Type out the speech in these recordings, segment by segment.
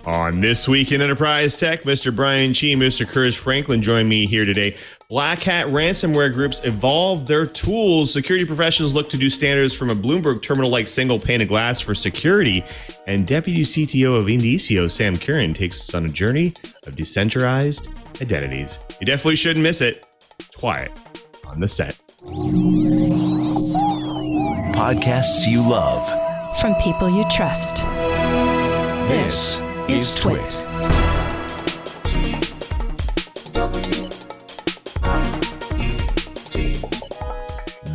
On This Week in Enterprise Tech, Mr. Brian Chee, Mr. Curtis Franklin join me here today. BlackCat ransomware groups evolve their tools. Security professionals look to do standards from a Bloomberg Terminal-like single pane of glass for security. And Deputy CTO of Indicio, Sam Curren, takes us on a journey of decentralized identities. You definitely shouldn't miss it. TWIET on the set. Podcasts you love. From people you trust. This is TWIT.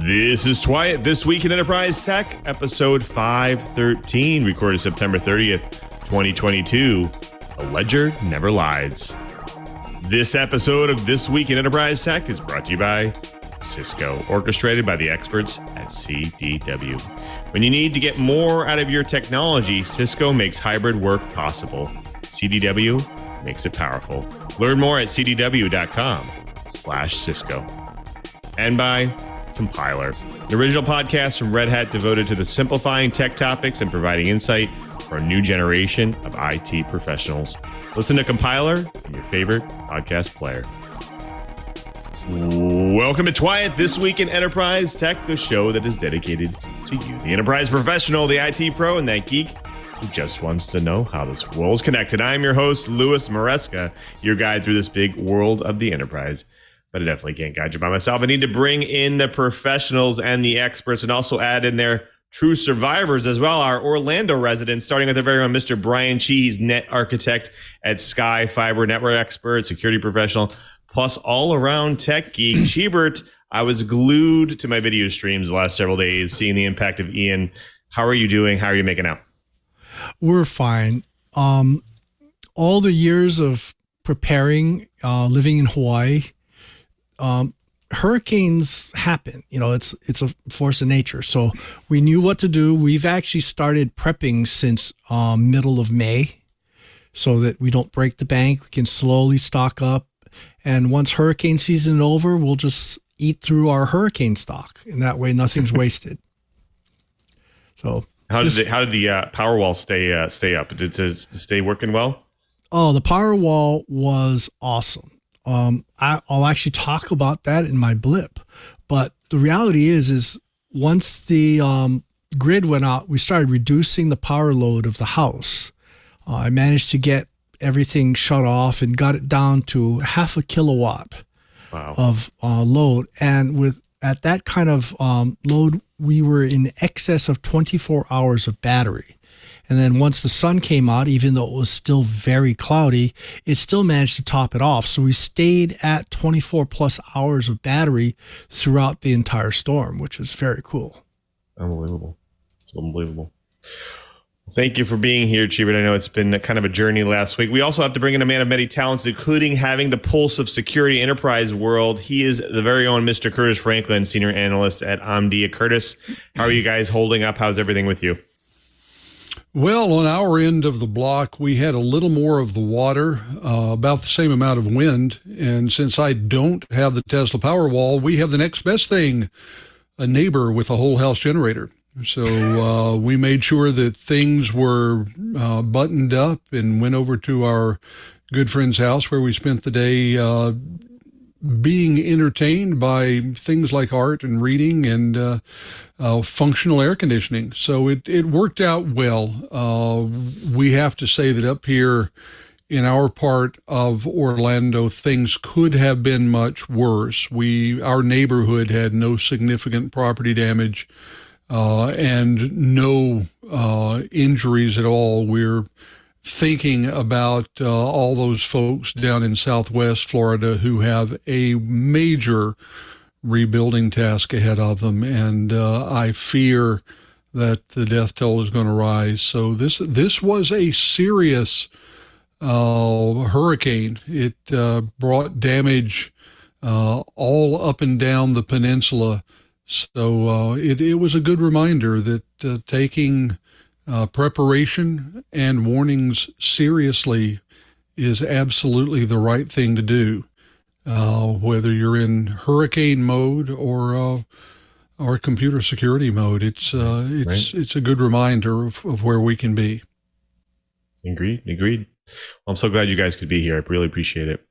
This is TWIET, This Week in Enterprise Tech, episode 513, recorded September 30th, 2022. A ledger never lies. This episode of This Week in Enterprise Tech is brought to you by Cisco, orchestrated by the experts at CDW. When you need to get more out of your technology, Cisco makes hybrid work possible. CDW makes it powerful. Learn more at cdw.com/Cisco. And by Compiler, the original podcast from Red Hat devoted to the simplifying tech topics and providing insight for a new generation of IT professionals. Listen to Compiler in your favorite podcast player. Welcome to TWIET, This Week in Enterprise Tech, the show that is dedicated to you, the enterprise professional, the IT pro, and that geek who just wants to know how this world is connected. I'm your host, Louis Maresca, your guide through this big world of the enterprise. But I definitely can't guide you by myself. I need to bring in the professionals and the experts and also add in their true survivors as well. Our Orlando residents, starting with our very own Mr. Brian Chee, he's net architect at Sky Fiber, network expert, security professional, plus all-around tech geek. Cheebert, I was glued to my video streams the last several days, seeing the impact of Ian. How are you doing? How are you making out? We're fine. All the years of preparing, living in Hawaii, hurricanes happen. You know, it's a force of nature. So we knew what to do. We've actually started prepping since middle of May so that we don't break the bank. We can slowly stock up. And once hurricane season is over, we'll just eat through our hurricane stock. And that way nothing's wasted. So how did the power wall stay up? Did it stay working well? Oh, the power wall was awesome. I'll actually talk about that in my blip. But the reality is once the grid went out, we started reducing the power load of the house. I managed to get everything shut off and got it down to 0.5 kilowatt of load. And at that kind of load, we were in excess of 24 hours of battery. And then once the sun came out, even though it was still very cloudy, it still managed to top it off. So we stayed at 24 plus hours of battery throughout the entire storm, which was very cool. Unbelievable. It's unbelievable. Thank you for being here, Cheebert. I know it's been kind of a journey last week. We also have to bring in a man of many talents, including having the pulse of security enterprise world. He is the very own Mr. Curtis Franklin, senior analyst at Omdia. Curtis, how are you guys holding up? How's everything with you? Well, on our end of the block, we had a little more of the water, about the same amount of wind. And since I don't have the Tesla Powerwall, we have the next best thing, a neighbor with a whole house generator. So we made sure that things were buttoned up and went over to our good friend's house where we spent the day being entertained by things like art and reading and functional air conditioning. So it worked out well. We have to say that up here in our part of Orlando, things could have been much worse. Our neighborhood had no significant property damage and no injuries at all. We're thinking about all those folks down in Southwest Florida who have a major rebuilding task ahead of them, and I fear that the death toll is going to rise. So this was a serious hurricane. It brought damage all up and down the peninsula. So it was a good reminder that taking preparation and warnings seriously is absolutely the right thing to do, whether you're in hurricane mode or computer security mode. It's a good reminder of where we can be. Agreed. Well, I'm so glad you guys could be here. I really appreciate it.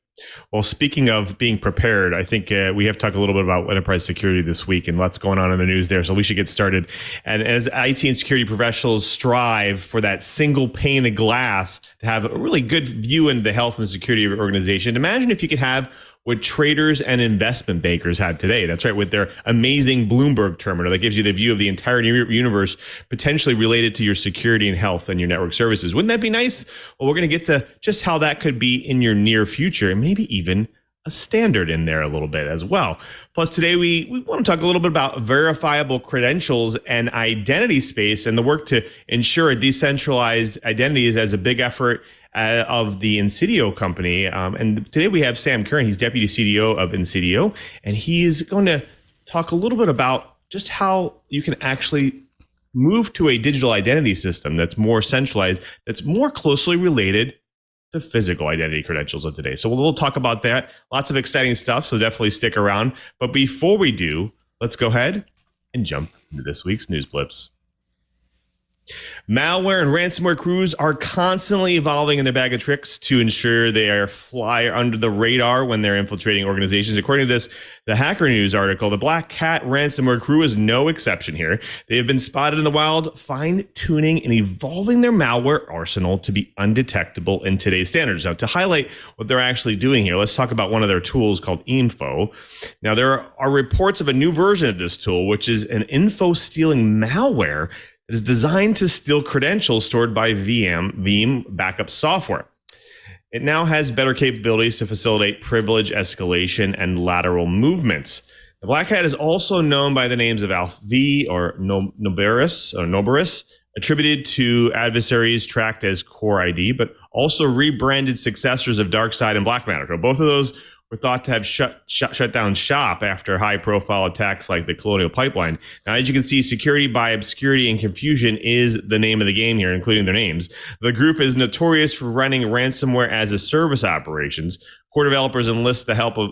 Well, speaking of being prepared, I think we have to talk a little bit about enterprise security this week and what's going on in the news there. So we should get started. And as IT and security professionals strive for that single pane of glass to have a really good view into the health and security of your organization, imagine if you could have what traders and investment bankers have today. That's right, with their amazing Bloomberg Terminal that gives you the view of the entire universe potentially related to your security and health and your network services. Wouldn't that be nice? Well, we're going to get to just how that could be in your near future, and maybe even a standard in there a little bit as well. Plus, today we want to talk a little bit about verifiable credentials and identity space and the work to ensure a decentralized identity is as a big effort of the Indicio company. And today we have Sam Curren. He's deputy CDO of Indicio, and he's going to talk a little bit about just how you can actually move to a digital identity system that's more centralized, that's more closely related to physical identity credentials of today. So we'll talk about that. Lots of exciting stuff, so definitely stick around. But before we do, let's go ahead and jump into this week's news blips. Malware and ransomware crews are constantly evolving in their bag of tricks to ensure they are fly under the radar when they're infiltrating organizations. According to the Hacker News article, the BlackCat ransomware crew is no exception here. They have been spotted in the wild, fine-tuning and evolving their malware arsenal to be undetectable in today's standards. Now, to highlight what they're actually doing here, let's talk about one of their tools called Info. Now, there are reports of a new version of this tool, which is an info-stealing malware that is designed to steal credentials stored by Veeam backup software. It now has better capabilities to facilitate privilege escalation and lateral movements. The BlackCat is also known by the names of AlphaV or Noberus, attributed to adversaries tracked as Core ID, but also rebranded successors of DarkSide and Black Matter. So both of those were thought to have shut down shop after high-profile attacks like the Colonial Pipeline. Now, as you can see, security by obscurity and confusion is the name of the game here, including their names. The group is notorious for running ransomware as a service operations. Core developers enlist the help of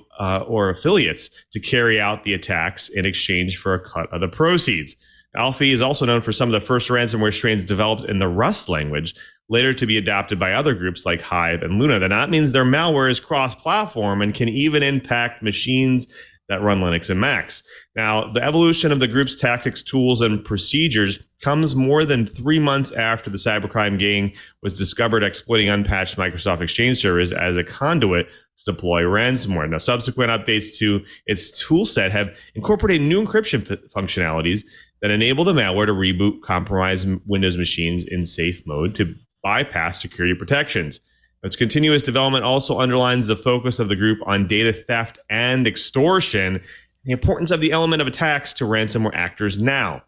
or affiliates to carry out the attacks in exchange for a cut of the proceeds. Alfie is also known for some of the first ransomware strains developed in the Rust language, later to be adopted by other groups like Hive and Luna. That means their malware is cross-platform and can even impact machines that run Linux and Macs. Now, the evolution of the group's tactics, tools, and procedures comes more than 3 months after the cybercrime gang was discovered exploiting unpatched Microsoft Exchange servers as a conduit to deploy ransomware. Now, subsequent updates to its toolset have incorporated new encryption functionalities that enable the malware to reboot compromised Windows machines in safe mode to bypass security protections. Its continuous development also underlines the focus of the group on data theft and extortion, the importance of the element of attacks to ransomware actors now.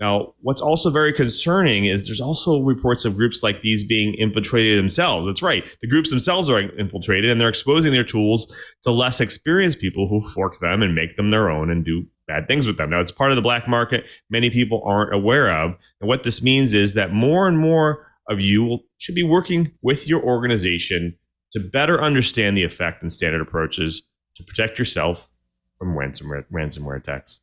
Now, what's also very concerning is there's also reports of groups like these being infiltrated themselves. That's right. The groups themselves are infiltrated, and they're exposing their tools to less experienced people who fork them and make them their own and do bad things with them. Now, it's part of the black market many people aren't aware of. And what this means is that more and more of you should be working with your organization to better understand the effect and standard approaches to protect yourself from ransomware attacks.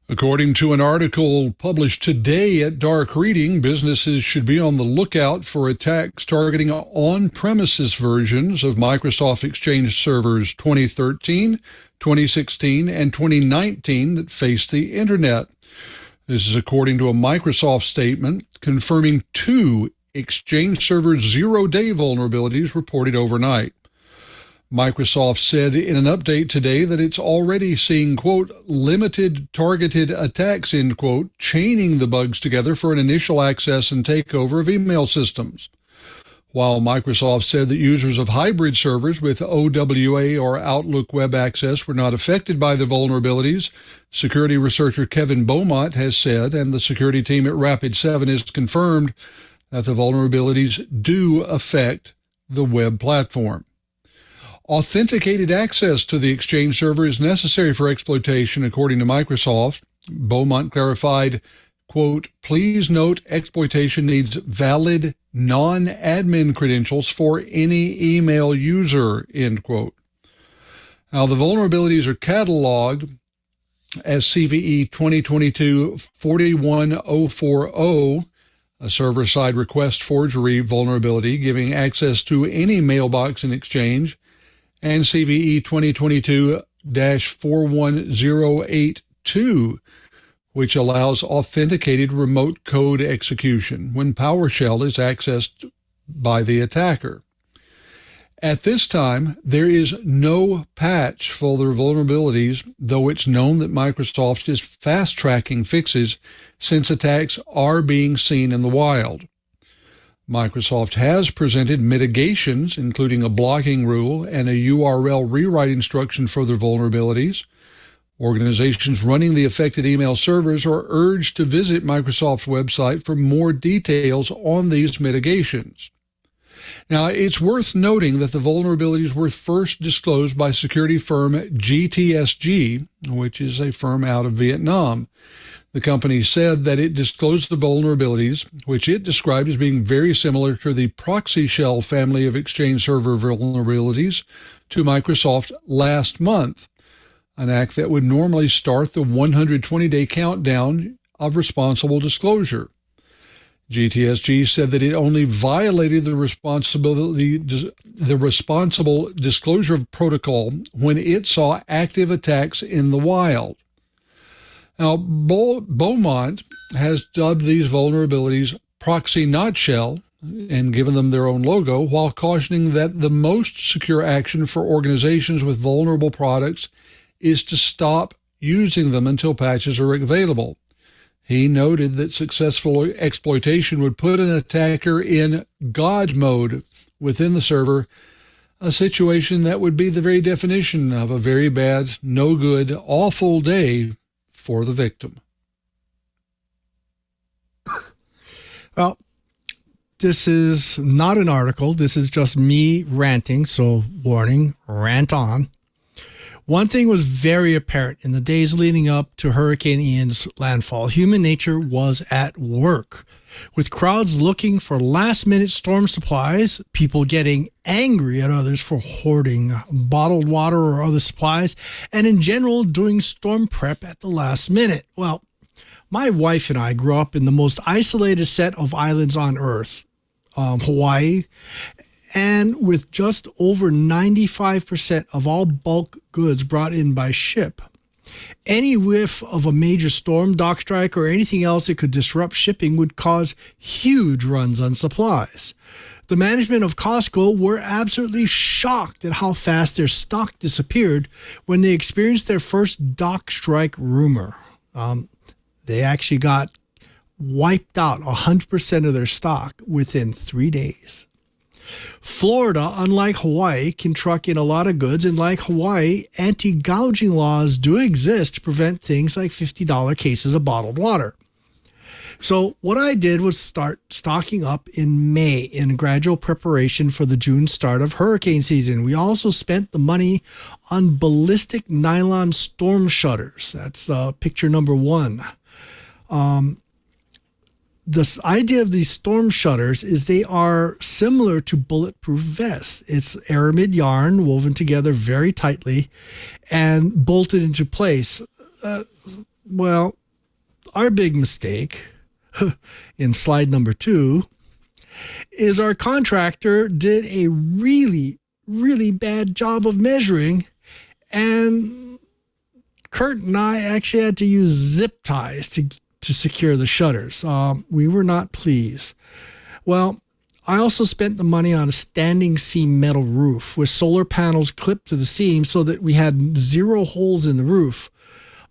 According to an article published today at Dark Reading, businesses should be on the lookout for attacks targeting on-premises versions of Microsoft Exchange servers 2013, 2016, and 2019 that face the internet. This is according to a Microsoft statement confirming 2 Exchange Server zero-day vulnerabilities reported overnight. Microsoft said in an update today that it's already seeing, quote, limited targeted attacks, end quote, chaining the bugs together for an initial access and takeover of email systems. While Microsoft said that users of hybrid servers with OWA or Outlook web access were not affected by the vulnerabilities, security researcher Kevin Beaumont has said, and the security team at Rapid7 has confirmed, that the vulnerabilities do affect the web platform. Authenticated access to the Exchange server is necessary for exploitation, according to Microsoft. Beaumont clarified, quote, please note exploitation needs valid non-admin credentials for any email user, end quote. Now, the vulnerabilities are cataloged as CVE 2022-41040, a server-side request forgery vulnerability giving access to any mailbox in Exchange, and CVE 2022-41082, which allows authenticated remote code execution when PowerShell is accessed by the attacker. At this time, there is no patch for the vulnerabilities, though it's known that Microsoft is fast-tracking fixes since attacks are being seen in the wild. Microsoft has presented mitigations, including a blocking rule and a URL rewrite instruction for their vulnerabilities. Organizations running the affected email servers are urged to visit Microsoft's website for more details on these mitigations. Now, it's worth noting that the vulnerabilities were first disclosed by security firm GTSG, which is a firm out of Vietnam. The company said that it disclosed the vulnerabilities, which it described as being very similar to the proxy shell family of Exchange server vulnerabilities, to Microsoft last month, an act that would normally start the 120-day countdown of responsible disclosure. GTSG said that it only violated the responsible disclosure protocol when it saw active attacks in the wild. Now, Beaumont has dubbed these vulnerabilities proxy not shell and given them their own logo, while cautioning that the most secure action for organizations with vulnerable products is to stop using them until patches are available. He noted that successful exploitation would put an attacker in God mode within the server, a situation that would be the very definition of a very bad, no good, awful day for the victim. Well, this is not an article. This is just me ranting. So warning, rant on. One thing was very apparent in the days leading up to Hurricane Ian's landfall. Human nature was at work, with crowds looking for last-minute storm supplies, people getting angry at others for hoarding bottled water or other supplies, and in general doing storm prep at the last minute. Well, my wife and I grew up in the most isolated set of islands on Earth, Hawaii, and with just over 95% of all bulk goods brought in by ship. Any whiff of a major storm, dock strike, or anything else that could disrupt shipping would cause huge runs on supplies. The management of Costco were absolutely shocked at how fast their stock disappeared when they experienced their first dock strike rumor. They actually got wiped out 100% of their stock within 3 days. Florida, unlike Hawaii, can truck in a lot of goods, and like Hawaii, anti-gouging laws do exist to prevent things like $50 cases of bottled water. So what I did was start stocking up in May in gradual preparation for the June start of hurricane season. We also spent the money on ballistic nylon storm shutters. That's picture number 1. The idea of these storm shutters is they are similar to bulletproof vests. It's aramid yarn woven together very tightly and bolted into place. Well, our big mistake in slide number 2 is our contractor did a really, really bad job of measuring, and Curt and I actually had to use zip ties to secure the shutters. We were not pleased. Well, I also spent the money on a standing seam metal roof with solar panels clipped to the seam so that we had 0 holes in the roof.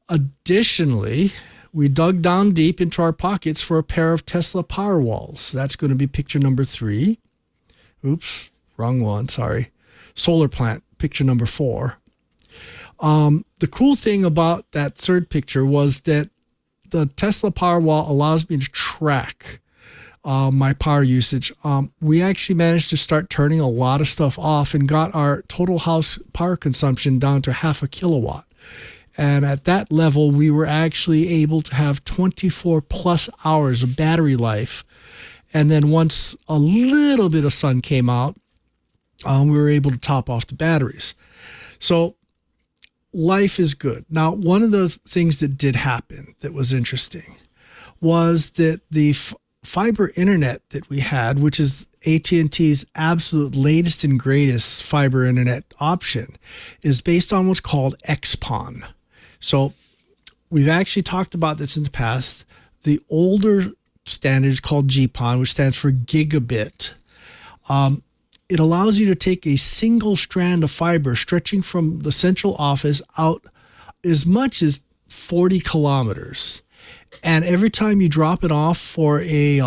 Additionally, we dug down deep into our pockets for a pair of Tesla Powerwalls. That's going to be picture number 3. Oops, wrong one, sorry. Solar plant, picture number 4. The cool thing about that third picture was that the Tesla Powerwall allows me to track my power usage. We actually managed to start turning a lot of stuff off and got our total house power consumption down to 0.5 kilowatt. And at that level, we were actually able to have 24 plus hours of battery life. And then once a little bit of sun came out, we were able to top off the batteries. So life is good. Now, one of the things that did happen that was interesting was that the fiber internet that we had, which is AT&T's absolute latest and greatest fiber internet option, is based on what's called XPON. So we've actually talked about this in the past. The older standard is called GPON, which stands for gigabit. It allows you to take a single strand of fiber stretching from the central office out as much as 40 kilometers. And every time you drop it off for a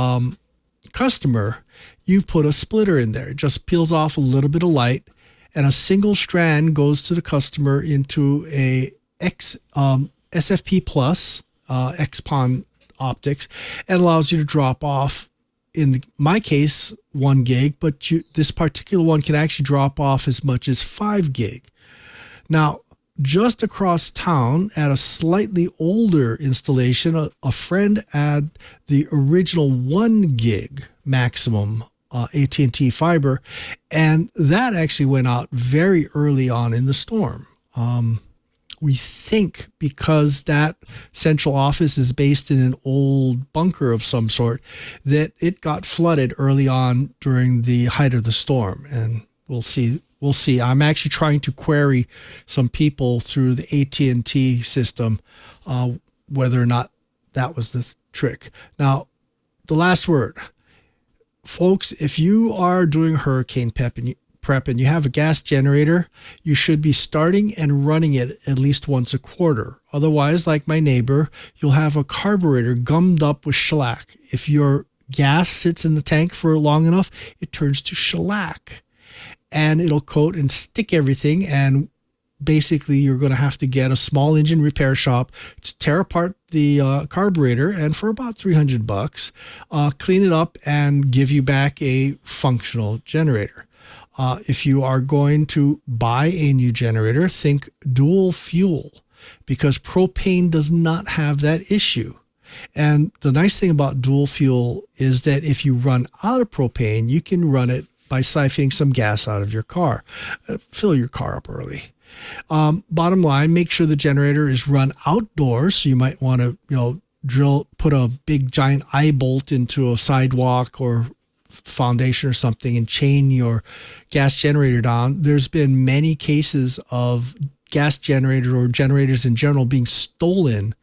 customer, you put a splitter in there. It just peels off a little bit of light, and a single strand goes to the customer into a SFP plus XPON optics, and allows you to drop off, in my case, 1 gig, but this particular one can actually drop off as much as 5 gig. Now, just across town at a slightly older installation, a friend had the original 1 gig maximum AT&T fiber, and that actually went out very early on in the storm. We think because that central office is based in an old bunker of some sort, that it got flooded early on during the height of the storm. And we'll see. I'm actually trying to query some people through the AT&T system, whether or not that was the trick. Now, the last word. Folks, if you are doing hurricane prep and you have a gas generator, you should be starting and running it at least once a quarter. Otherwise, like my neighbor, you'll have a carburetor gummed up with shellac. If your gas sits in the tank for long enough, it turns to shellac, and it'll coat and stick everything. And basically, you're going to have to get a small engine repair shop to tear apart the carburetor, and for about $300, clean it up and give you back a functional generator. If you are going to buy a new generator, think dual fuel, because propane does not have that issue. And the nice thing about dual fuel is that if you run out of propane, you can run it by siphoning some gas out of your car. Fill your car up early. Bottom line, make sure the generator is run outdoors. So you might want to, put a big giant eye bolt into a sidewalk or foundation or something and chain your gas generator down. There's been many cases of gas generators or generators in general being stolen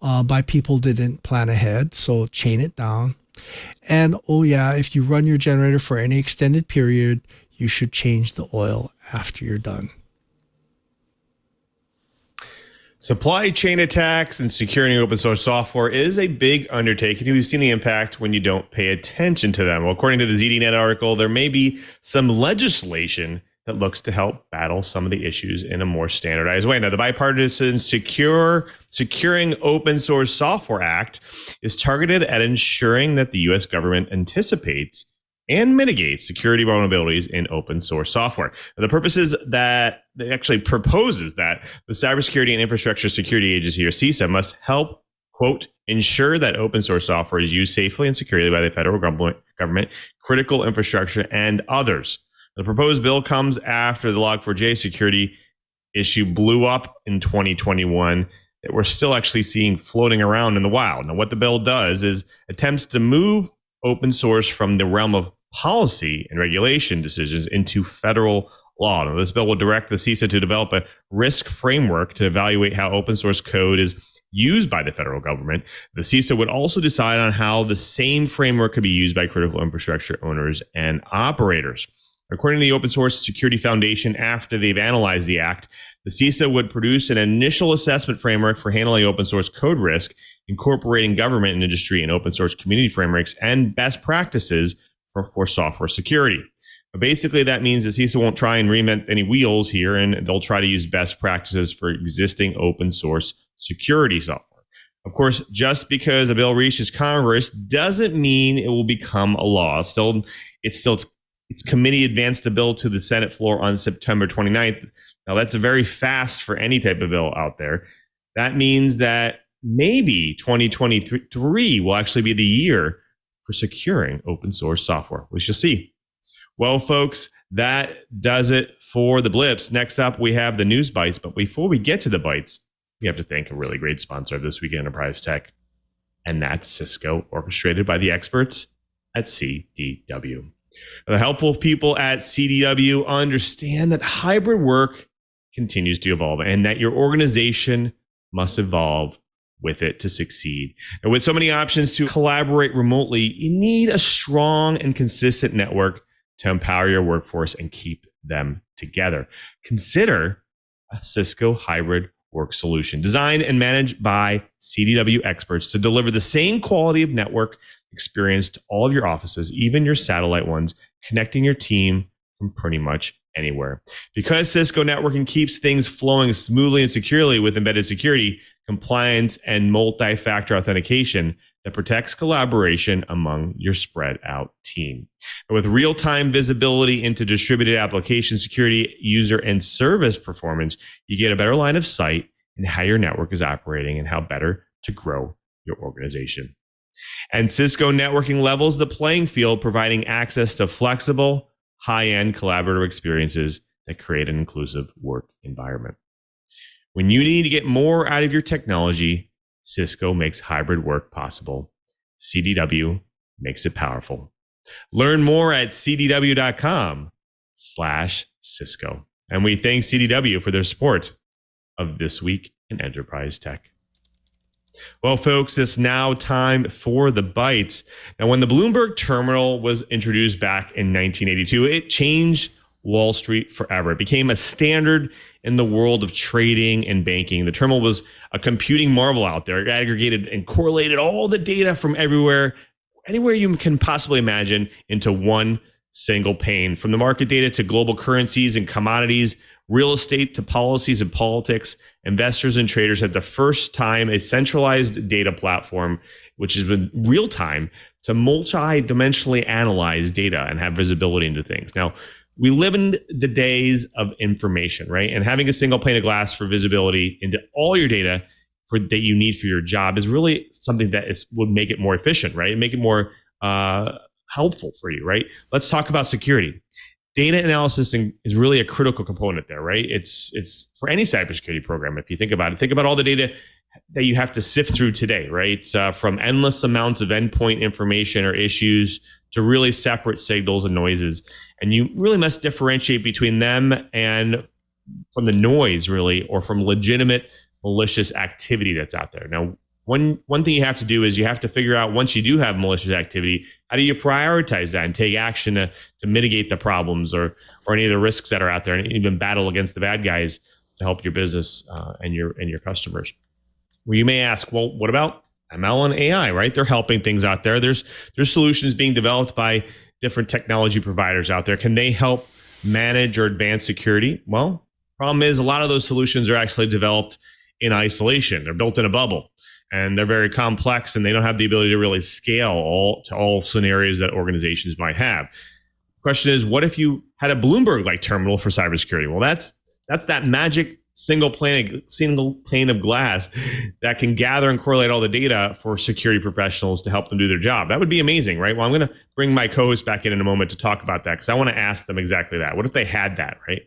by people that didn't plan ahead. So chain it down. And if you run your generator for any extended period, you should change the oil after you're done. Supply chain attacks and securing open source software is a big undertaking. We've seen the impact when you don't pay attention to them. Well, according to the ZDNet article, there may be some legislation that looks to help battle some of the issues in a more standardized way. Now, the Bipartisan Securing Open Source Software Act is targeted at ensuring that the U.S. government anticipates and mitigates security vulnerabilities in open source software. Now, the purpose is that it actually proposes that the Cybersecurity and Infrastructure Security Agency, or CISA, must help, quote, ensure that open source software is used safely and securely by the federal government, critical infrastructure, and others. The proposed bill comes after the Log4j security issue blew up in 2021 that we're still actually seeing floating around in the wild. Now, what the bill does is attempts to move open source from the realm of policy and regulation decisions into federal law. Now, this bill will direct the CISA to develop a risk framework to evaluate how open source code is used by the federal government. The CISA would also decide on how the same framework could be used by critical infrastructure owners and operators. According to the Open Source Security Foundation, after they've analyzed the act, the CISA would produce an initial assessment framework for handling open source code risk, incorporating government and industry and open source community frameworks and best practices for software security. But basically, that means the CISA won't try and reinvent any wheels here, and they'll try to use best practices for existing open source security software. Of course, just because a bill reaches Congress doesn't mean it will become a law. Its committee advanced a bill to the Senate floor on September 29th. Now, that's very fast for any type of bill out there. That means that maybe 2023 will actually be the year for securing open source software. We shall see. Well, folks, that does it for the blips. Next up, we have the news bites. But before we get to the bites, we have to thank a really great sponsor of This Week in Enterprise Tech, And that's Cisco, orchestrated by the experts at CDW. The helpful people at CDW understand that hybrid work continues to evolve and that your organization must evolve with it to succeed. And with so many options to collaborate remotely, you need a strong and consistent network to empower your workforce and keep them together. Consider a Cisco hybrid work solution designed and managed by CDW experts to deliver the same quality of network experience to all of your offices, even your satellite ones, connecting your team from pretty much anywhere. Because Cisco networking keeps things flowing smoothly and securely with embedded security, compliance, and multi-factor authentication that protects collaboration among your spread out team. And with real-time visibility into distributed application security, user, and service performance, you get a better line of sight in how your network is operating and how better to grow your organization. And Cisco networking levels the playing field, providing access to flexible, high-end collaborative experiences that create an inclusive work environment. When you need to get more out of your technology, Cisco makes hybrid work possible. CDW makes it powerful. Learn more at cdw.com/Cisco. And we thank CDW for their support of This Week in Enterprise Tech. Well, folks, it's now time for the bites. Now, when the Bloomberg Terminal was introduced back in 1982, it changed Wall Street forever. It became a standard in the world of trading and banking. The terminal was a computing marvel out there. It aggregated and correlated all the data from everywhere, anywhere you can possibly imagine, into one single pane. From the market data to global currencies and commodities, real estate to policies and politics, investors and traders had the first time a centralized data platform, which has been real time, to multi-dimensionally analyze data and have visibility into things. Now, we live in the days of information, right? And having a single pane of glass for visibility into all your data that you need for your job is really something that would make it more efficient, right? And make it more helpful for you, right? Let's talk about security. Data analysis is really a critical component there, right? It's for any cybersecurity program. If you think about it, think about all the data that you have to sift through today, right? From endless amounts of endpoint information or issues to really separate signals and noises. And you really must differentiate between them and from the noise, really, or from legitimate malicious activity that's out there. Now, one thing you have to do is you have to figure out, once you do have malicious activity, how do you prioritize that and take action to mitigate the problems or any of the risks that are out there, and even battle against the bad guys to help your business and your customers. Well, you may ask, well, what about ML and AI, right? They're helping things out there. There's solutions being developed by different technology providers out there. Can they help manage or advance security? Well, problem is a lot of those solutions are actually developed in isolation. They're built in a bubble, and they're very complex, and they don't have the ability to really scale to all scenarios that organizations might have. The question is, what if you had a Bloomberg-like terminal for cybersecurity? Well, that's that magic single pane of glass that can gather and correlate all the data for security professionals to help them do their job. That would be amazing, right? Well, I'm going to bring my co-host back in a moment to talk about that, because I want to ask them exactly that. What if they had that, right?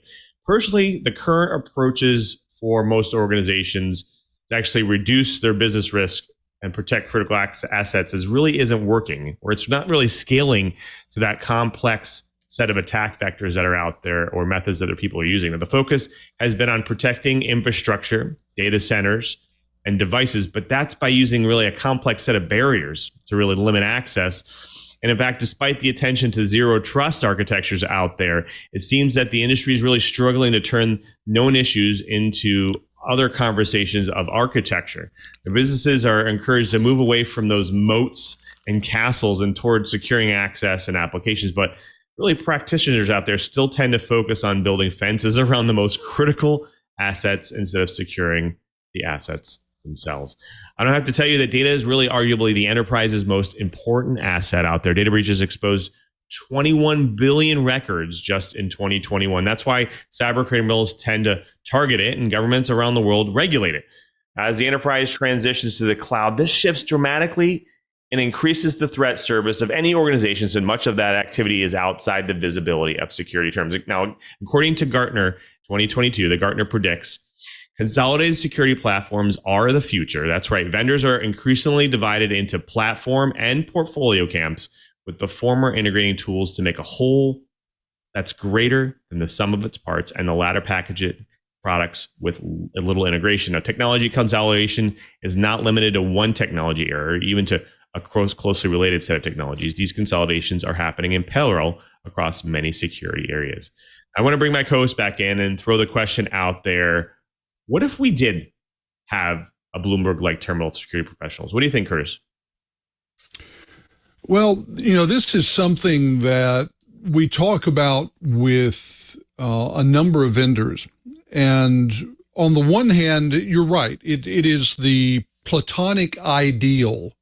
Personally, the current approaches for most organizations to actually reduce their business risk and protect critical assets really isn't working, or it's not really scaling to that complex set of attack vectors that are out there or methods that other people are using. Now, the focus has been on protecting infrastructure, data centers, and devices, but that's by using really a complex set of barriers to really limit access. And in fact, despite the attention to zero trust architectures out there, it seems that the industry is really struggling to turn known issues into other conversations of architecture. The businesses are encouraged to move away from those moats and castles and towards securing access and applications, but really practitioners out there still tend to focus on building fences around the most critical assets instead of securing the assets themselves. I don't have to tell you that data is really arguably the enterprise's most important asset out there. Data breaches exposed 21 billion records just in 2021. That's why cyber criminals tend to target it, and governments around the world regulate it. As the enterprise transitions to the cloud, this shifts dramatically and increases the threat service of any organizations, and much of that activity is outside the visibility of security terms. Now, according to Gartner 2022, the Gartner predicts Consolidated security platforms are the future. That's right. Vendors are increasingly divided into platform and portfolio camps, with the former integrating tools to make a whole that's greater than the sum of its parts, and the latter package it products with a little integration. Now, technology consolidation is not limited to one technology or even to a closely related set of technologies. These consolidations are happening in parallel across many security areas. I want to bring my co-host back in and throw the question out there. What if we did have a Bloomberg-like terminal of security professionals? What do you think, Curtis? Well, this is something that we talk about with a number of vendors. And on the one hand, you're right. It is the platonic ideal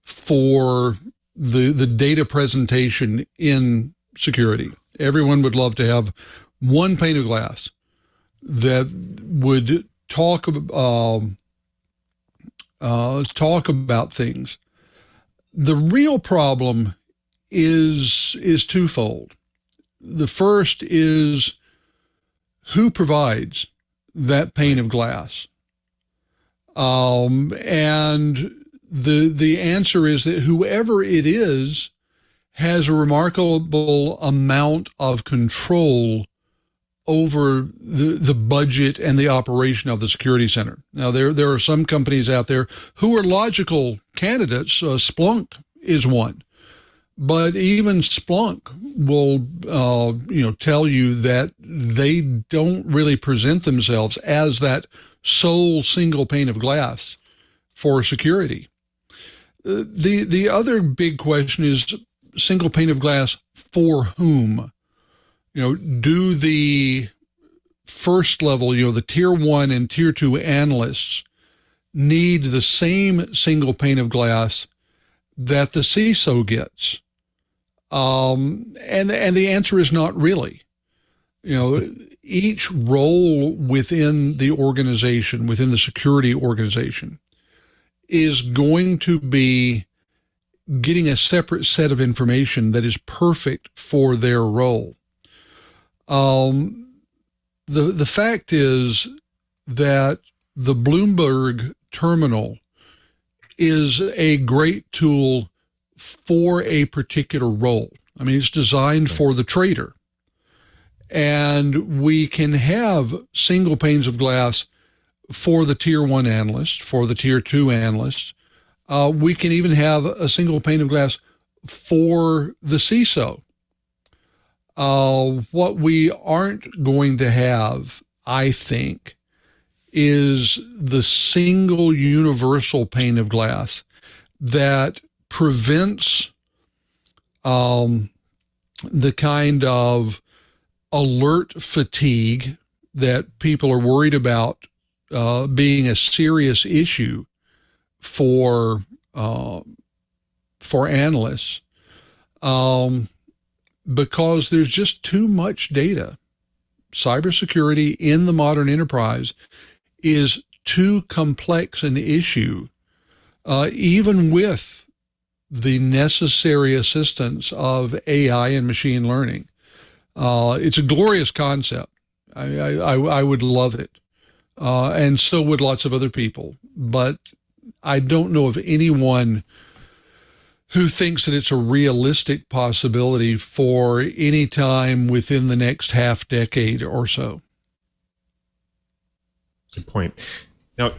for the data presentation in security. Everyone would love to have one pane of glass that would talk about things. The real problem is twofold. The first is who provides that pane of glass, and the answer is that whoever it is has a remarkable amount of control over the budget and the operation of the security center. Now, there are some companies out there who are logical candidates. Splunk is one. But even Splunk will, tell you that they don't really present themselves as that sole single pane of glass for security. The other big question is single pane of glass for whom? Do the first level, the tier 1 and tier 2 analysts need the same single pane of glass that the CISO gets? And the answer is not really. Each role within the organization, within the security organization, is going to be getting a separate set of information that is perfect for their role. The fact is that the Bloomberg terminal is a great tool for a particular role. I mean, it's designed for the trader. And we can have single panes of glass for the tier 1 analyst, for the tier 2 analyst. We can even have a single pane of glass for the CISO. What we aren't going to have, I think, is the single universal pane of glass that prevents the kind of alert fatigue that people are worried about being a serious issue for analysts, because there's just too much data. Cybersecurity in the modern enterprise is too complex an issue, even with the necessary assistance of AI and machine learning. It's a glorious concept. I would love it. And so would lots of other people. But I don't know of anyone who thinks that it's a realistic possibility for any time within the next half decade or so. Good point. Now,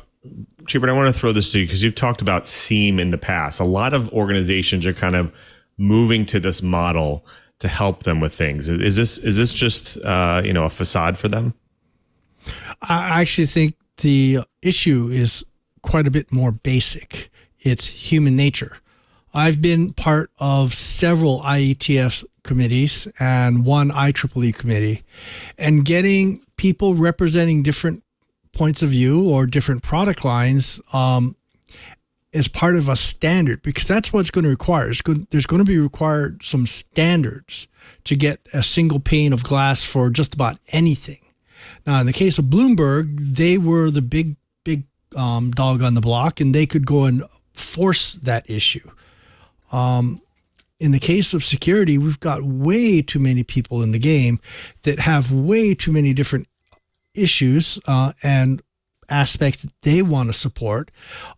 Cheebert, I want to throw this to you because you've talked about SIEM in the past. A lot of organizations are kind of moving to this model to help them with things. Is this just a facade for them? I actually think the issue is quite a bit more basic. It's human nature. I've been part of several IETF committees and one IEEE committee, and getting people representing different points of view or different product lines is part of a standard, because that's what it's going to require. There's going to be required some standards to get a single pane of glass for just about anything. Now, in the case of Bloomberg, they were the big dog on the block, and they could go and force that issue. In the case of security, we've got way too many people in the game that have way too many different issues and aspects that they want to support,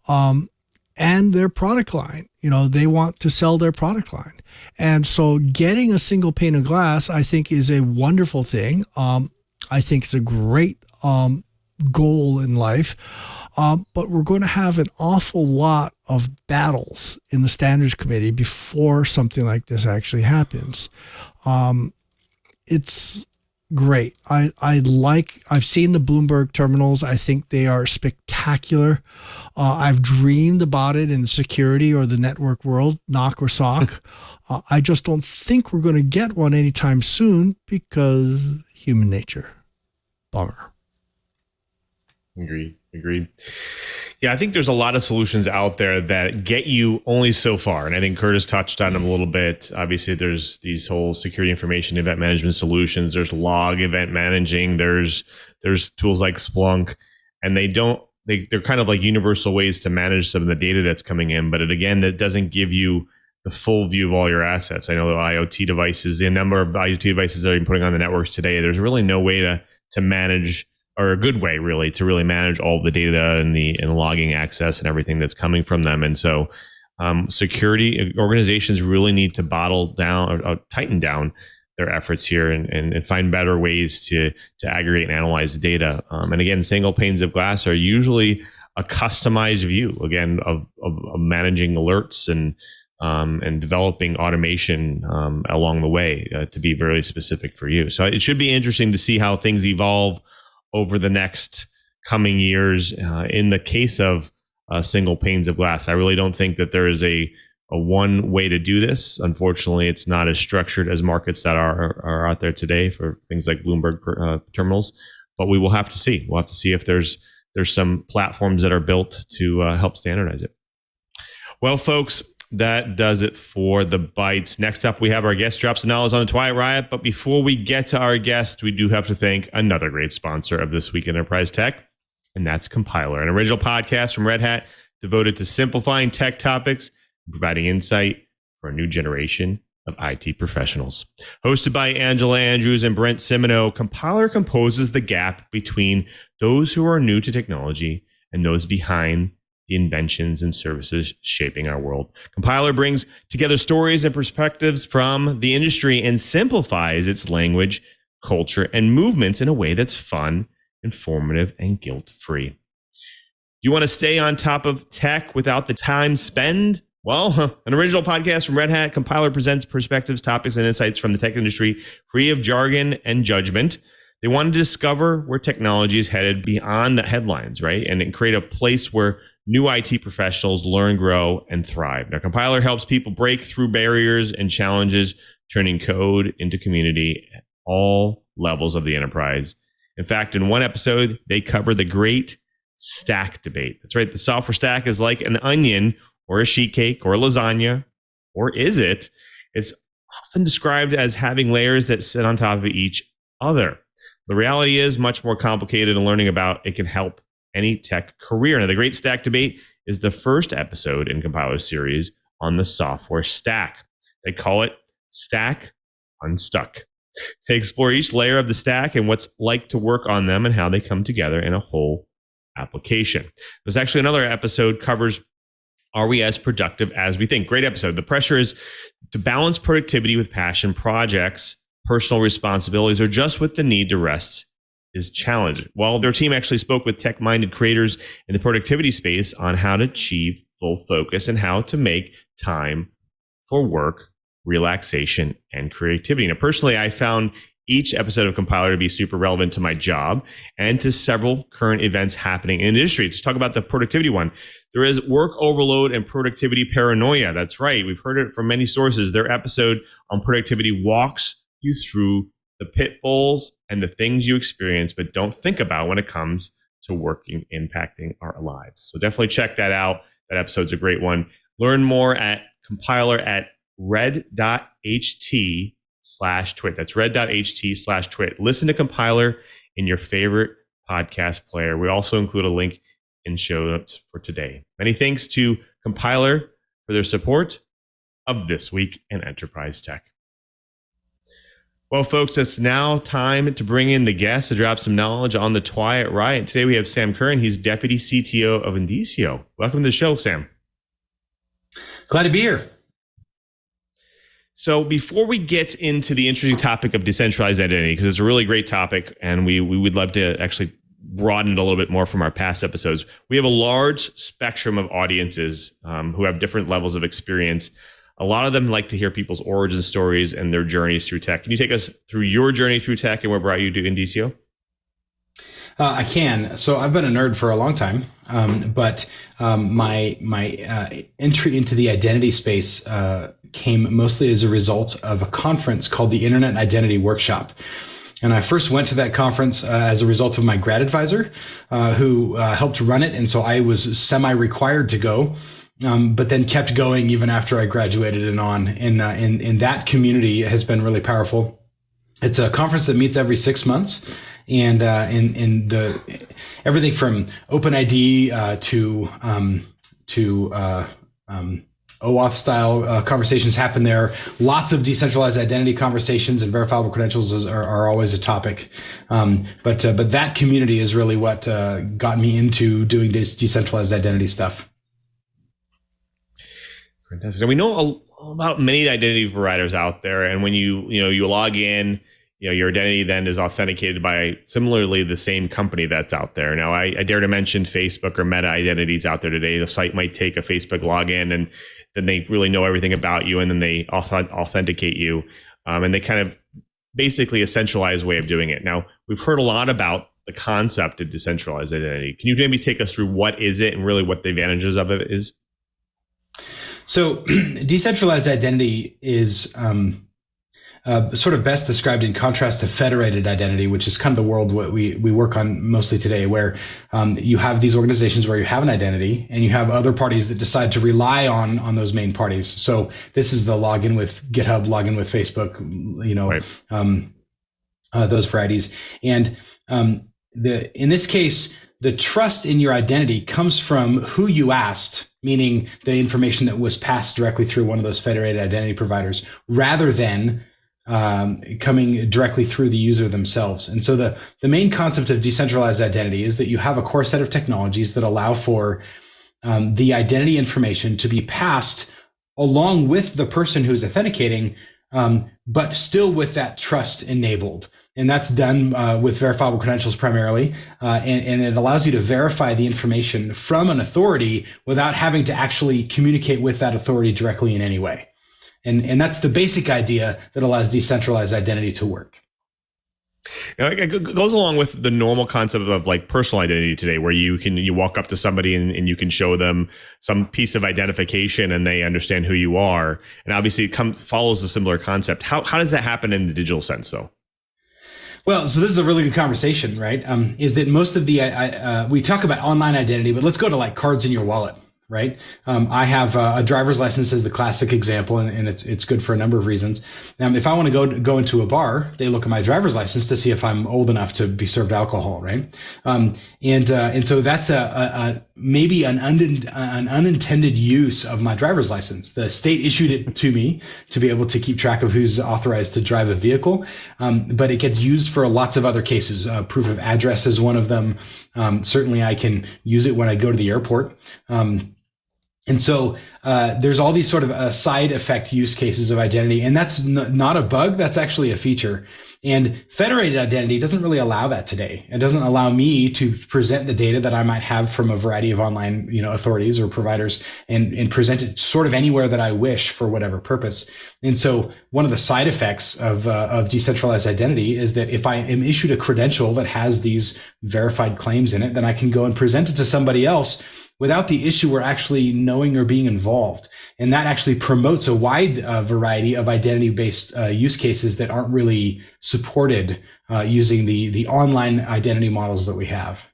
and their product line. They want to sell their product line. And so getting a single pane of glass, I think, is a wonderful thing. I think it's a great goal in life. But we're going to have an awful lot of battles in the standards committee before something like this actually happens. It's great. I've seen the Bloomberg terminals. I think they are spectacular. I've dreamed about it in security or the network world, knock or sock. I just don't think we're going to get one anytime soon because human nature. Bummer. Agreed. Yeah, I think there's a lot of solutions out there that get you only so far. And I think Curt has touched on them a little bit. Obviously, there's these whole security information event management solutions. There's log event managing. There's tools like Splunk. And they're kind of like universal ways to manage some of the data that's coming in. But that doesn't give you the full view of all your assets. I know the IoT devices, the number of IoT devices that are putting on the networks today, there's really no way to manage, or a good way really, to really manage all the data and the logging access and everything that's coming from them. And so security organizations really need to bottle down or tighten down their efforts here and find better ways to aggregate and analyze data. And again, single panes of glass are usually a customized view, again, of managing alerts and developing automation along the way to be very specific for you. So it should be interesting to see how things evolve over the next coming years. In the case of single panes of glass, I really don't think that there is a one way to do this. Unfortunately, it's not as structured as markets that are out there today for things like Bloomberg terminals. But we will have to see. We'll have to see if there's some platforms that are built to help standardize it. Well, folks, that does it for the bites. Next up, we have our guest drops of knowledge on the TWiET Riot. But before we get to our guest, we do have to thank another great sponsor of This Week in Enterprise Tech, and that's Compiler, an original podcast from Red Hat devoted to simplifying tech topics and providing insight for a new generation of IT professionals. Hosted by Angela Andrews and Brent Simoneau, Compiler composes the gap between those who are new to technology and those behind the inventions and services shaping our world. Compiler brings together stories and perspectives from the industry and simplifies its language, culture, and movements in a way that's fun, informative, and guilt-free. Do you want to stay on top of tech without the time spent? Well, an original podcast from Red Hat, Compiler presents perspectives, topics, and insights from the tech industry, free of jargon and judgment. They wanted to discover where technology is headed beyond the headlines, right? And create a place where new IT professionals learn, grow, and thrive. Now, Compiler helps people break through barriers and challenges, turning code into community at all levels of the enterprise. In fact, in one episode, they cover the great stack debate. That's right. The software stack is like an onion or a sheet cake or a lasagna, or is it? It's often described as having layers that sit on top of each other. The reality is much more complicated, and learning about it can help any tech career. Now, the Great Stack Debate is the first episode in Compiler's series on the software stack. They call it Stack Unstuck. They explore each layer of the stack and what's like to work on them and how they come together in a whole application. There's actually another episode covers, are we as productive as we think? Great episode. The pressure is to balance productivity with passion, projects, personal responsibilities, or just with the need to rest is challenging. Well, their team actually spoke with tech-minded creators in the productivity space on how to achieve full focus and how to make time for work, relaxation, and creativity. Now, personally, I found each episode of Compiler to be super relevant to my job and to several current events happening in the industry. Just talk about the productivity one. There is work overload and productivity paranoia. That's right. We've heard it from many sources. Their episode on productivity walks you through the pitfalls and the things you experience but don't think about when it comes to working, impacting our lives. So definitely check that out. That episode's a great one. Learn more at Compiler at red.ht/twit. That's red.ht/twit. Listen to Compiler in your favorite podcast player. We also include a link in show notes for today. Many thanks to Compiler for their support of This Week in Enterprise Tech. Well, folks, it's now time to bring in the guest to drop some knowledge on the TWIET riot. Today we have Sam Curren. He's Deputy CTO of Indicio. Welcome to the show, Sam. Glad to be here. So before we get into the interesting topic of decentralized identity, because it's a really great topic, and we would love to actually broaden it a little bit more from our past episodes, we have a large spectrum of audiences who have different levels of experience. A lot of them like to hear people's origin stories and their journeys through tech. Can you take us through your journey through tech and what brought you to Indicio? I can. So I've been a nerd for a long time, but my entry into the identity space came mostly as a result of a conference called the Internet Identity Workshop. And I first went to that conference as a result of my grad advisor who helped run it. And so I was semi-required to go, but then kept going even after I graduated and on. And that community has been really powerful. It's a conference that meets every 6 months. And the everything from OpenID to OAuth style conversations happen there. Lots of decentralized identity conversations and verifiable credentials are always a topic. But that community is really what got me into doing this decentralized identity stuff. Fantastic. And we know about many identity providers out there, and when you log in, your identity then is authenticated by similarly the same company that's out there. Now, I dare to mention Facebook or Meta identities out there today. The site might take a Facebook login, and then they really know everything about you, and then they authenticate you, and they kind of basically a centralized way of doing it. Now, we've heard a lot about the concept of decentralized identity. Can you maybe take us through what is it and really what the advantages of it is? So decentralized identity is sort of best described in contrast to federated identity, which is kind of the world what we work on mostly today, where you have these organizations where you have an identity and you have other parties that decide to rely on those main parties. So this is the login with GitHub, login with Facebook, right. Those varieties. And in this case, the trust in your identity comes from who you asked, meaning the information that was passed directly through one of those federated identity providers, rather than coming directly through the user themselves. And so the main concept of decentralized identity is that you have a core set of technologies that allow for the identity information to be passed along with the person who's authenticating, but still with that trust enabled. And that's done with verifiable credentials primarily, and it allows you to verify the information from an authority without having to actually communicate with that authority directly in any way. And that's the basic idea that allows decentralized identity to work. It goes along with the normal concept of like personal identity today, where you walk up to somebody and you can show them some piece of identification and they understand who you are. And obviously it follows a similar concept. How does that happen in the digital sense, though? Well, so this is a really good conversation, right? Is that most of the we talk about online identity, but let's go to like cards in your wallet. Right. I have a driver's license as the classic example, and it's good for a number of reasons. If I want to go into a bar, they look at my driver's license to see if I'm old enough to be served alcohol. Right. And so that's maybe an unintended use of my driver's license. The state issued it to me to be able to keep track of who's authorized to drive a vehicle. But it gets used for lots of other cases. Proof of address is one of them. Certainly I can use it when I go to the airport. And so there's all these sort of side effect use cases of identity, and that's not a bug, that's actually a feature. And federated identity doesn't really allow that today. It doesn't allow me to present the data that I might have from a variety of online authorities or providers and present it sort of anywhere that I wish for whatever purpose. And so one of the side effects of decentralized identity is that if I am issued a credential that has these verified claims in it, then I can go and present it to somebody else without the issuer actually knowing or being involved. And that actually promotes a wide variety of identity-based use cases that aren't really supported using the online identity models that we have.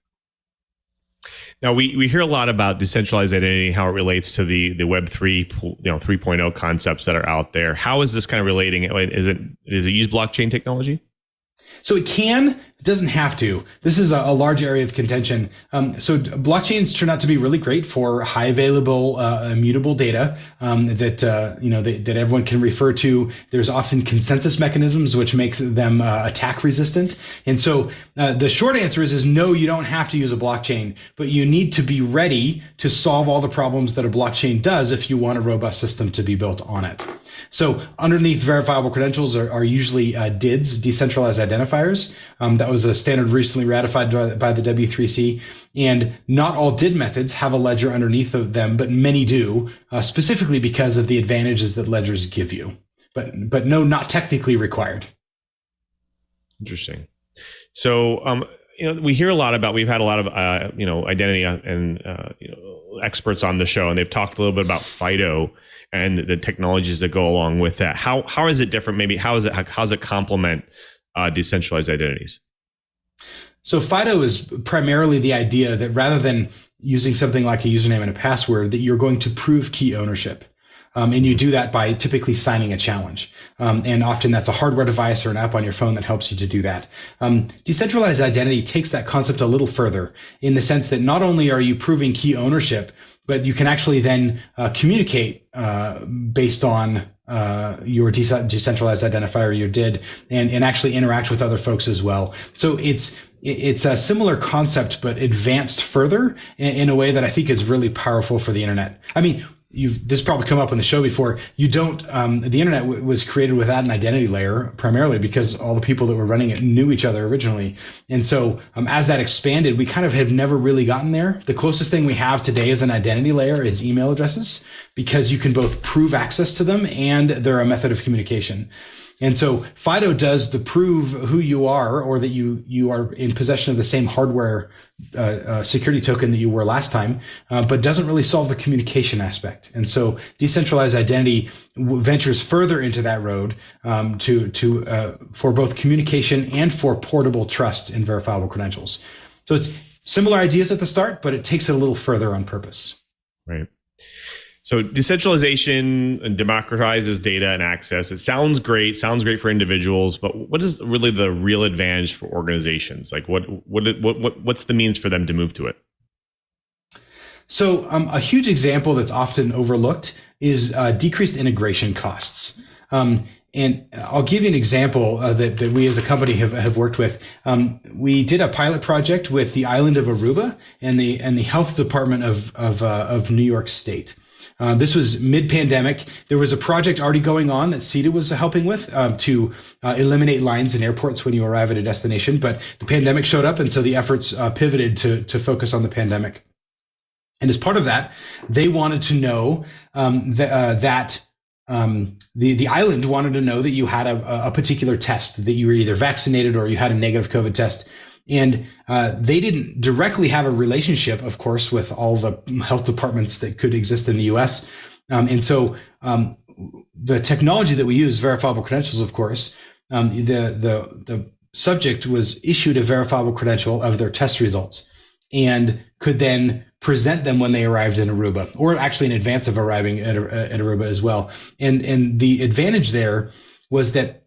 Now, we hear a lot about decentralized identity, how it relates to the Web 3.0 concepts that are out there. How is this kind of relating? Is it use blockchain technology? So it can. It doesn't have to. This is a large area of contention. So blockchains turn out to be really great for high available, immutable data that everyone can refer to. There's often consensus mechanisms which makes them attack resistant. And so the short answer is no, you don't have to use a blockchain, but you need to be ready to solve all the problems that a blockchain does if you want a robust system to be built on it. So underneath verifiable credentials are usually DIDs, decentralized identifiers. That was a standard recently ratified by the W3C. And not all DID methods have a ledger underneath of them, but many do, specifically because of the advantages that ledgers give you. But no, not technically required. Interesting. So, we hear a lot about, we've had a lot of, identity and, experts on the show, and they've talked a little bit about Fido and the technologies that go along with that. How is it different? Maybe how does it complement decentralized identities? So Fido is primarily the idea that rather than using something like a username and a password, that you're going to prove key ownership. And you do that by typically signing a challenge. And often that's a hardware device or an app on your phone that helps you to do that. Decentralized identity takes that concept a little further in the sense that not only are you proving key ownership, but you can actually then communicate based on your decentralized identifier, your DID, and actually interact with other folks as well. So it's a similar concept, but advanced further in a way that I think is really powerful for the internet. I mean, this probably come up on the show before. You don't. The internet was created without an identity layer, primarily because all the people that were running it knew each other originally. And so, as that expanded, we kind of have never really gotten there. The closest thing we have today as an identity layer is email addresses, because you can both prove access to them and they're a method of communication. And so Fido does the prove who you are, or that you are in possession of the same hardware security token that you were last time, but doesn't really solve the communication aspect. And so decentralized identity ventures further into that road for both communication and for portable trust in verifiable credentials. So it's similar ideas at the start, but it takes it a little further on purpose. Right. So decentralization and democratizes data and access. It sounds great for individuals, but what is really the real advantage for organizations? Like what's the means for them to move to it? So a huge example that's often overlooked is decreased integration costs. And I'll give you an example that we as a company have worked with. We did a pilot project with the island of Aruba and the health department of New York State. This was mid-pandemic. There was a project already going on that CETA was helping with to eliminate lines in airports when you arrive at a destination. But the pandemic showed up, and so the efforts pivoted to focus on the pandemic. And as part of that, they wanted to know that the island wanted to know that you had a particular test, that you were either vaccinated or you had a negative COVID test. And they didn't directly have a relationship, of course, with all the health departments that could exist in the U.S. And so the technology that we use, verifiable credentials, of course, the subject was issued a verifiable credential of their test results and could then present them when they arrived in Aruba, or actually in advance of arriving at Aruba as well. And the advantage there was that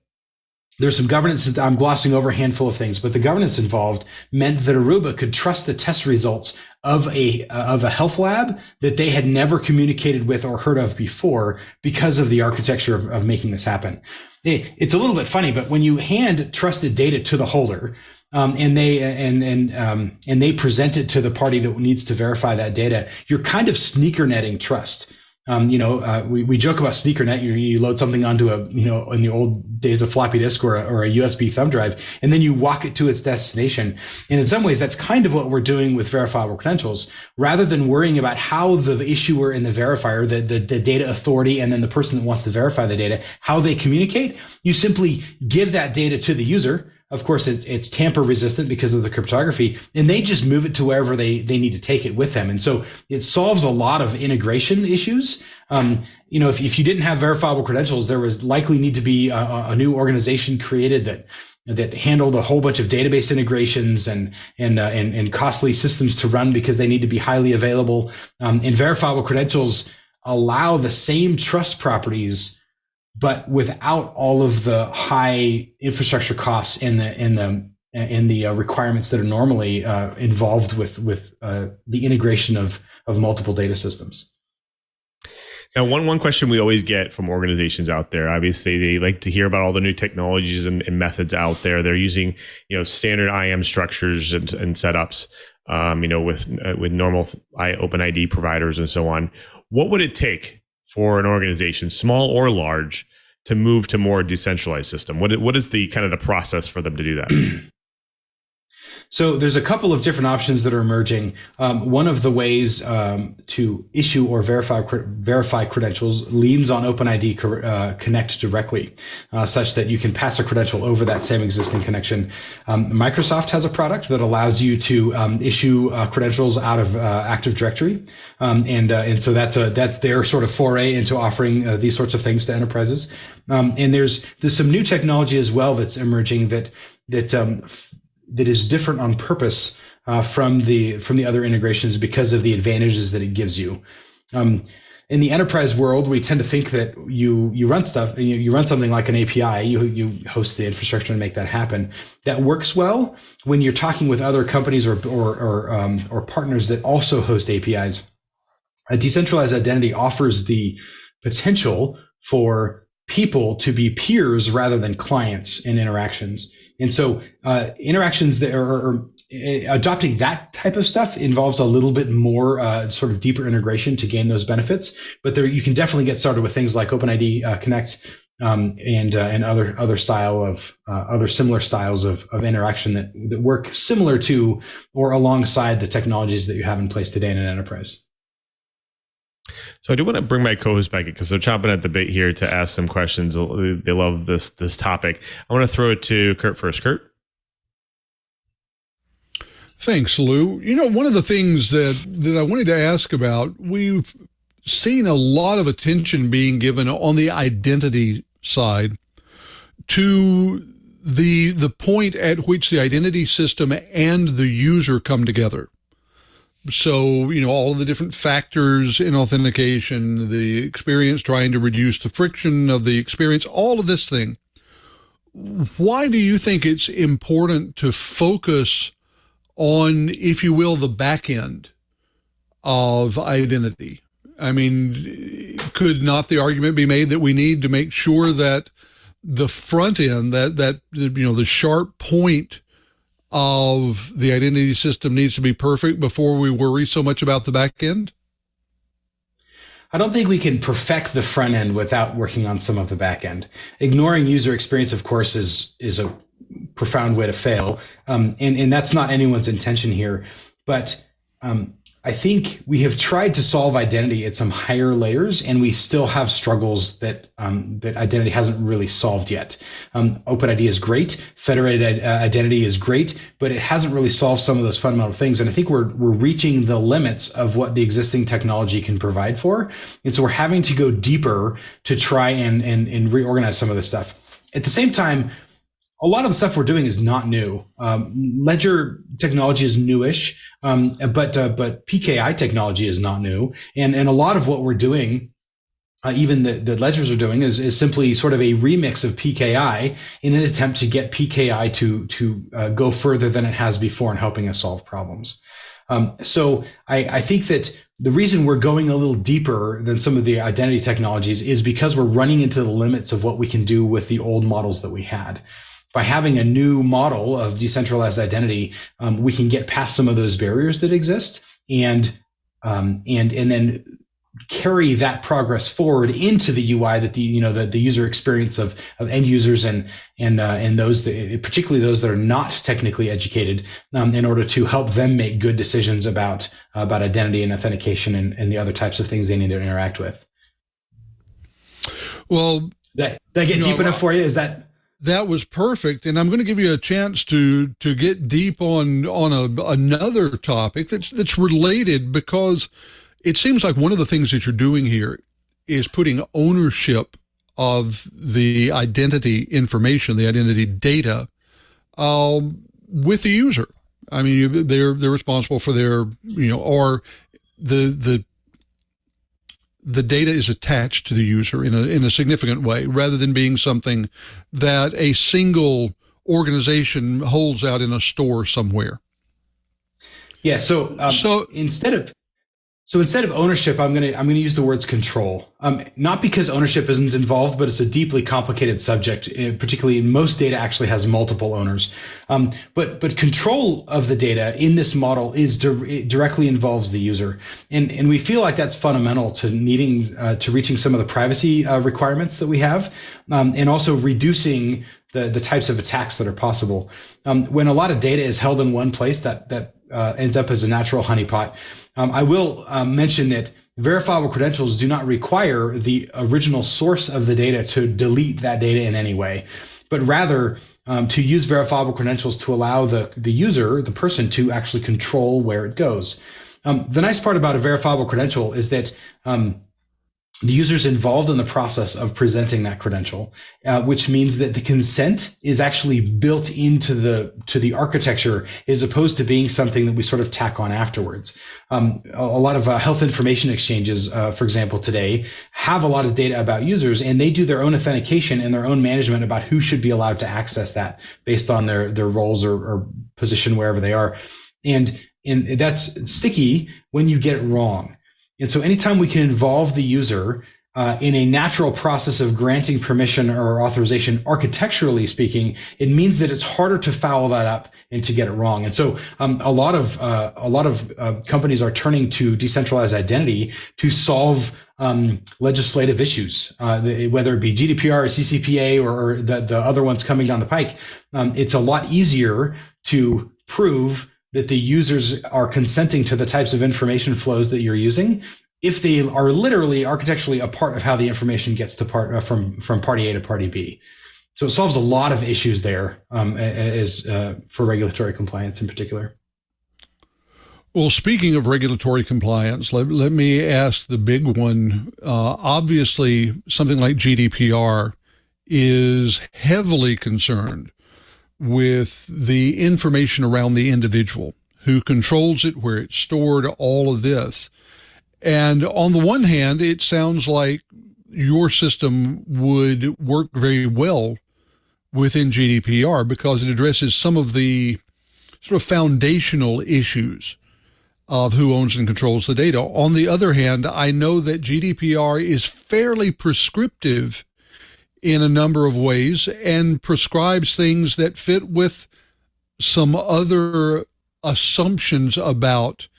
there's some governance. I'm glossing over a handful of things, but the governance involved meant that Aruba could trust the test results of a health lab that they had never communicated with or heard of before because of the architecture of making this happen. It's a little bit funny, but when you hand trusted data to the holder, and they present it to the party that needs to verify that data, you're kind of sneaker netting trust. We joke about sneaker net. You load something onto in the old days of floppy disk or a USB thumb drive, and then you walk it to its destination. And in some ways, that's kind of what we're doing with verifiable credentials. Rather than worrying about how the issuer and the verifier, the data authority, and then the person that wants to verify the data, how they communicate, you simply give that data to the user. Of course, it's tamper resistant because of the cryptography, and they just move it to wherever they need to take it with them. And so it solves a lot of integration issues. If you didn't have verifiable credentials, there was likely need to be a new organization created that handled a whole bunch of database integrations and costly systems to run because they need to be highly available. And verifiable credentials allow the same trust properties, but without all of the high infrastructure costs and the and the requirements that are normally involved with the integration of multiple data systems. Now, one question we always get from organizations out there, obviously, they like to hear about all the new technologies and methods out there. They're using, standard IAM structures and setups, with normal OpenID providers and so on. What would it take for an organization, small or large, to move to more decentralized system? What is the kind of the process for them to do that? So there's a couple of different options that are emerging. One of the ways to issue or verify credentials leans on OpenID Connect directly, such that you can pass a credential over that same existing connection. Microsoft has a product that allows you to issue credentials out of Active Directory, and so that's their sort of foray into offering these sorts of things to enterprises. And there's some new technology as well that's emerging that is different on purpose from the other integrations because of the advantages that it gives you. In the enterprise world, we tend to think that you run stuff, you run something like an API, you host the infrastructure and make that happen. That works well when you're talking with other companies or partners that also host APIs. A decentralized identity offers the potential for people to be peers rather than clients in interactions. And so interactions that are adopting that type of stuff involves a little bit more sort of deeper integration to gain those benefits. But you can definitely get started with things like OpenID Connect and other similar styles of interaction that work similar to or alongside the technologies that you have in place today in an enterprise. So I do want to bring my co-host back in because they're chomping at the bit here to ask some questions. They love this topic. I want to throw it to Curt first. Curt? Thanks, Lou. One of the things that I wanted to ask about, we've seen a lot of attention being given on the identity side to the point at which the identity system and the user come together. So, all of the different factors in authentication, the experience, trying to reduce the friction of the experience, all of this thing. Why do you think it's important to focus on, if you will, the back end of identity? I mean, could not the argument be made that we need to make sure that the front end, that the sharp point of the identity system needs to be perfect before we worry so much about the back end? I don't think we can perfect the front end without working on some of the back end. Ignoring user experience, of course, is a profound way to fail. And that's not anyone's intention here. But I think we have tried to solve identity at some higher layers, and we still have struggles that identity hasn't really solved yet. OpenID is great, federated identity is great, but it hasn't really solved some of those fundamental things. And I think we're reaching the limits of what the existing technology can provide for. And so we're having to go deeper to try and reorganize some of this stuff. At the same time, a lot of the stuff we're doing is not new. Ledger technology is newish, but PKI technology is not new. And a lot of what we're doing, even the ledgers are doing, is simply sort of a remix of PKI in an attempt to get PKI to go further than it has before in helping us solve problems. So I think that the reason we're going a little deeper than some of the identity technologies is because we're running into the limits of what we can do with the old models that we had. By having a new model of decentralized identity, we can get past some of those barriers that exist and then carry that progress forward into the UI that the user experience of end users and those that, particularly those that are not technically educated, in order to help them make good decisions about identity and authentication and the other types of things they need to interact with. Well, did I get deep enough for you? Is that? That was perfect, and I'm going to give you a chance to get deep on another topic that's related, because it seems like one of the things that you're doing here is putting ownership of the identity information, the identity data, with the user. I mean, they're responsible for their, or the data is attached to the user in a significant way, rather than being something that a single organization holds out in a store somewhere. Yeah. So instead of ownership, I'm gonna use the words control. Not because ownership isn't involved, but it's a deeply complicated subject. Particularly, most data actually has multiple owners. But control of the data in this model it directly involves the user, and we feel like that's fundamental to needing to reaching some of the privacy requirements that we have, and also reducing the types of attacks that are possible. When a lot of data is held in one place, that ends up as a natural honeypot. I will mention that verifiable credentials do not require the original source of the data to delete that data in any way, but rather to use verifiable credentials to allow the user, the person, to actually control where it goes. The nice part about a verifiable credential is that the user's involved in the process of presenting that credential, which means that the consent is actually built into the architecture, as opposed to being something that we sort of tack on afterwards. A lot of health information exchanges, for example, today have a lot of data about users, and they do their own authentication and their own management about who should be allowed to access that based on their roles or position wherever they are. And that's sticky when you get it wrong. And so anytime we can involve the user in a natural process of granting permission or authorization, architecturally speaking, it means that it's harder to foul that up and to get it wrong. And so a lot of companies are turning to decentralized identity to solve legislative issues, whether it be GDPR or CCPA or the other ones coming down the pike. It's a lot easier to prove that the users are consenting to the types of information flows that you're using if they are literally architecturally a part of how the information gets to from party A to party B. So it solves a lot of issues there for regulatory compliance in particular. Well, speaking of regulatory compliance, let me ask the big one. Obviously, something like GDPR is heavily concerned with the information around the individual, who controls it, where it's stored, all of this. And on the one hand, it sounds like your system would work very well within GDPR because it addresses some of the sort of foundational issues of who owns and controls the data. On the other hand, I know that GDPR is fairly prescriptive in a number of ways and prescribes things that fit with some other assumptions about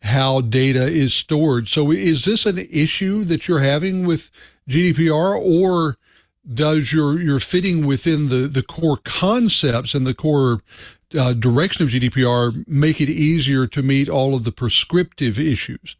how data is stored. So is this an issue that you're having with GDPR, or does your fitting within the core concepts and the core direction of GDPR make it easier to meet all of the prescriptive issues?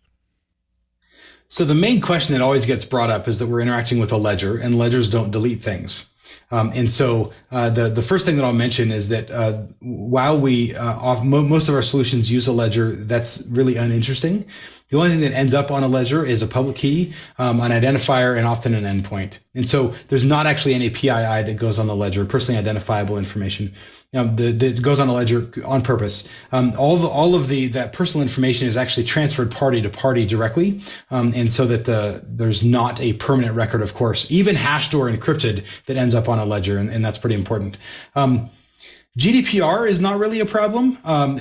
So the main question that always gets brought up is that we're interacting with a ledger, and ledgers don't delete things. And so the first thing that I'll mention is that while most of our solutions use a ledger, that's really uninteresting. The only thing that ends up on a ledger is a public key, an identifier, and often an endpoint. And so there's not actually any PII that goes on the ledger, personally identifiable information, that goes on a ledger on purpose. All of that personal information is actually transferred party to party directly, and so that there's not a permanent record, of course, even hashed or encrypted, that ends up on a ledger, and that's pretty important. GDPR is not really a problem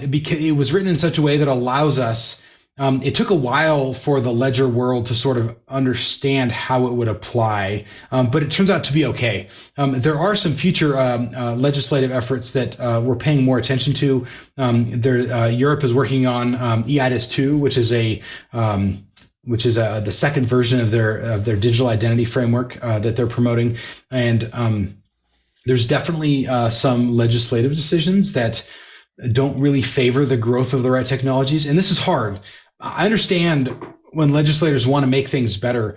because it was written in such a way that allows us. It took a while for the ledger world to sort of understand how it would apply, but it turns out to be okay. There are some future legislative efforts that we're paying more attention to. Europe is working on EIDAS 2, which is the second version of their digital identity framework that they're promoting, and there's definitely some legislative decisions that don't really favor the growth of the right technologies, and this is hard. I understand when legislators want to make things better,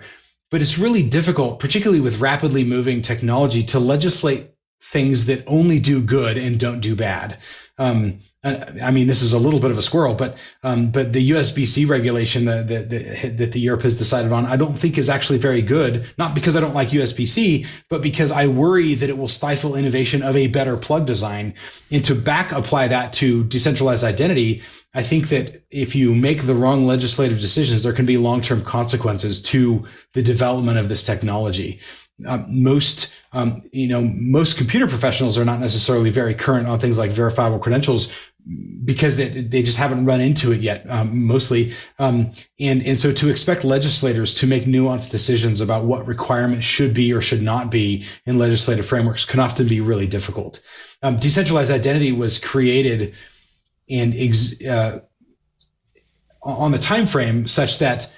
but it's really difficult, particularly with rapidly moving technology, to legislate things that only do good and don't do bad. I mean, this is a little bit of a squirrel, but the USB-C regulation that the Europe has decided on, I don't think is actually very good. Not because I don't like USB-C, but because I worry that it will stifle innovation of a better plug design. And to apply that to decentralized identity, I think that if you make the wrong legislative decisions, there can be long-term consequences to the development of this technology. most computer professionals are not necessarily very current on things like verifiable credentials because they just haven't run into it yet, mostly. And so to expect legislators to make nuanced decisions about what requirements should be or should not be in legislative frameworks can often be really difficult. Decentralized identity was created and on the time frame such that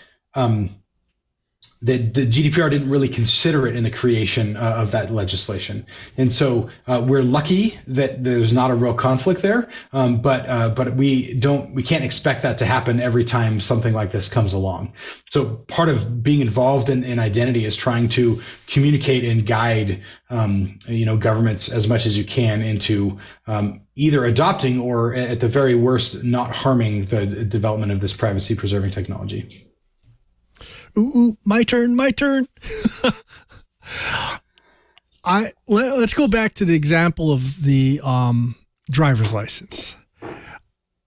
the GDPR didn't really consider it in the creation of that legislation, and so we're lucky that there's not a real conflict there. But we can't expect that to happen every time something like this comes along. So part of being involved in identity is trying to communicate and guide governments as much as you can into either adopting or at the very worst not harming the development of this privacy preserving technology. Ooh, my turn. Let's go back to the example of the driver's license.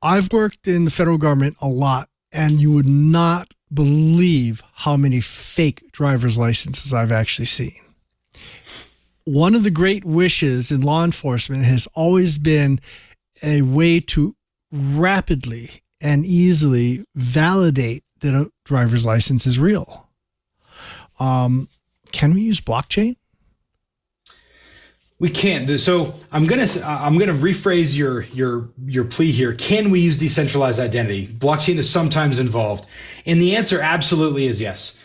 I've worked in the federal government a lot, and you would not believe how many fake driver's licenses I've actually seen. One of the great wishes in law enforcement has always been a way to rapidly and easily validate that a driver's license is real. Can we use blockchain? We can't. So I'm gonna rephrase your plea here. Can we use decentralized identity? Blockchain is sometimes involved, and the answer absolutely is yes.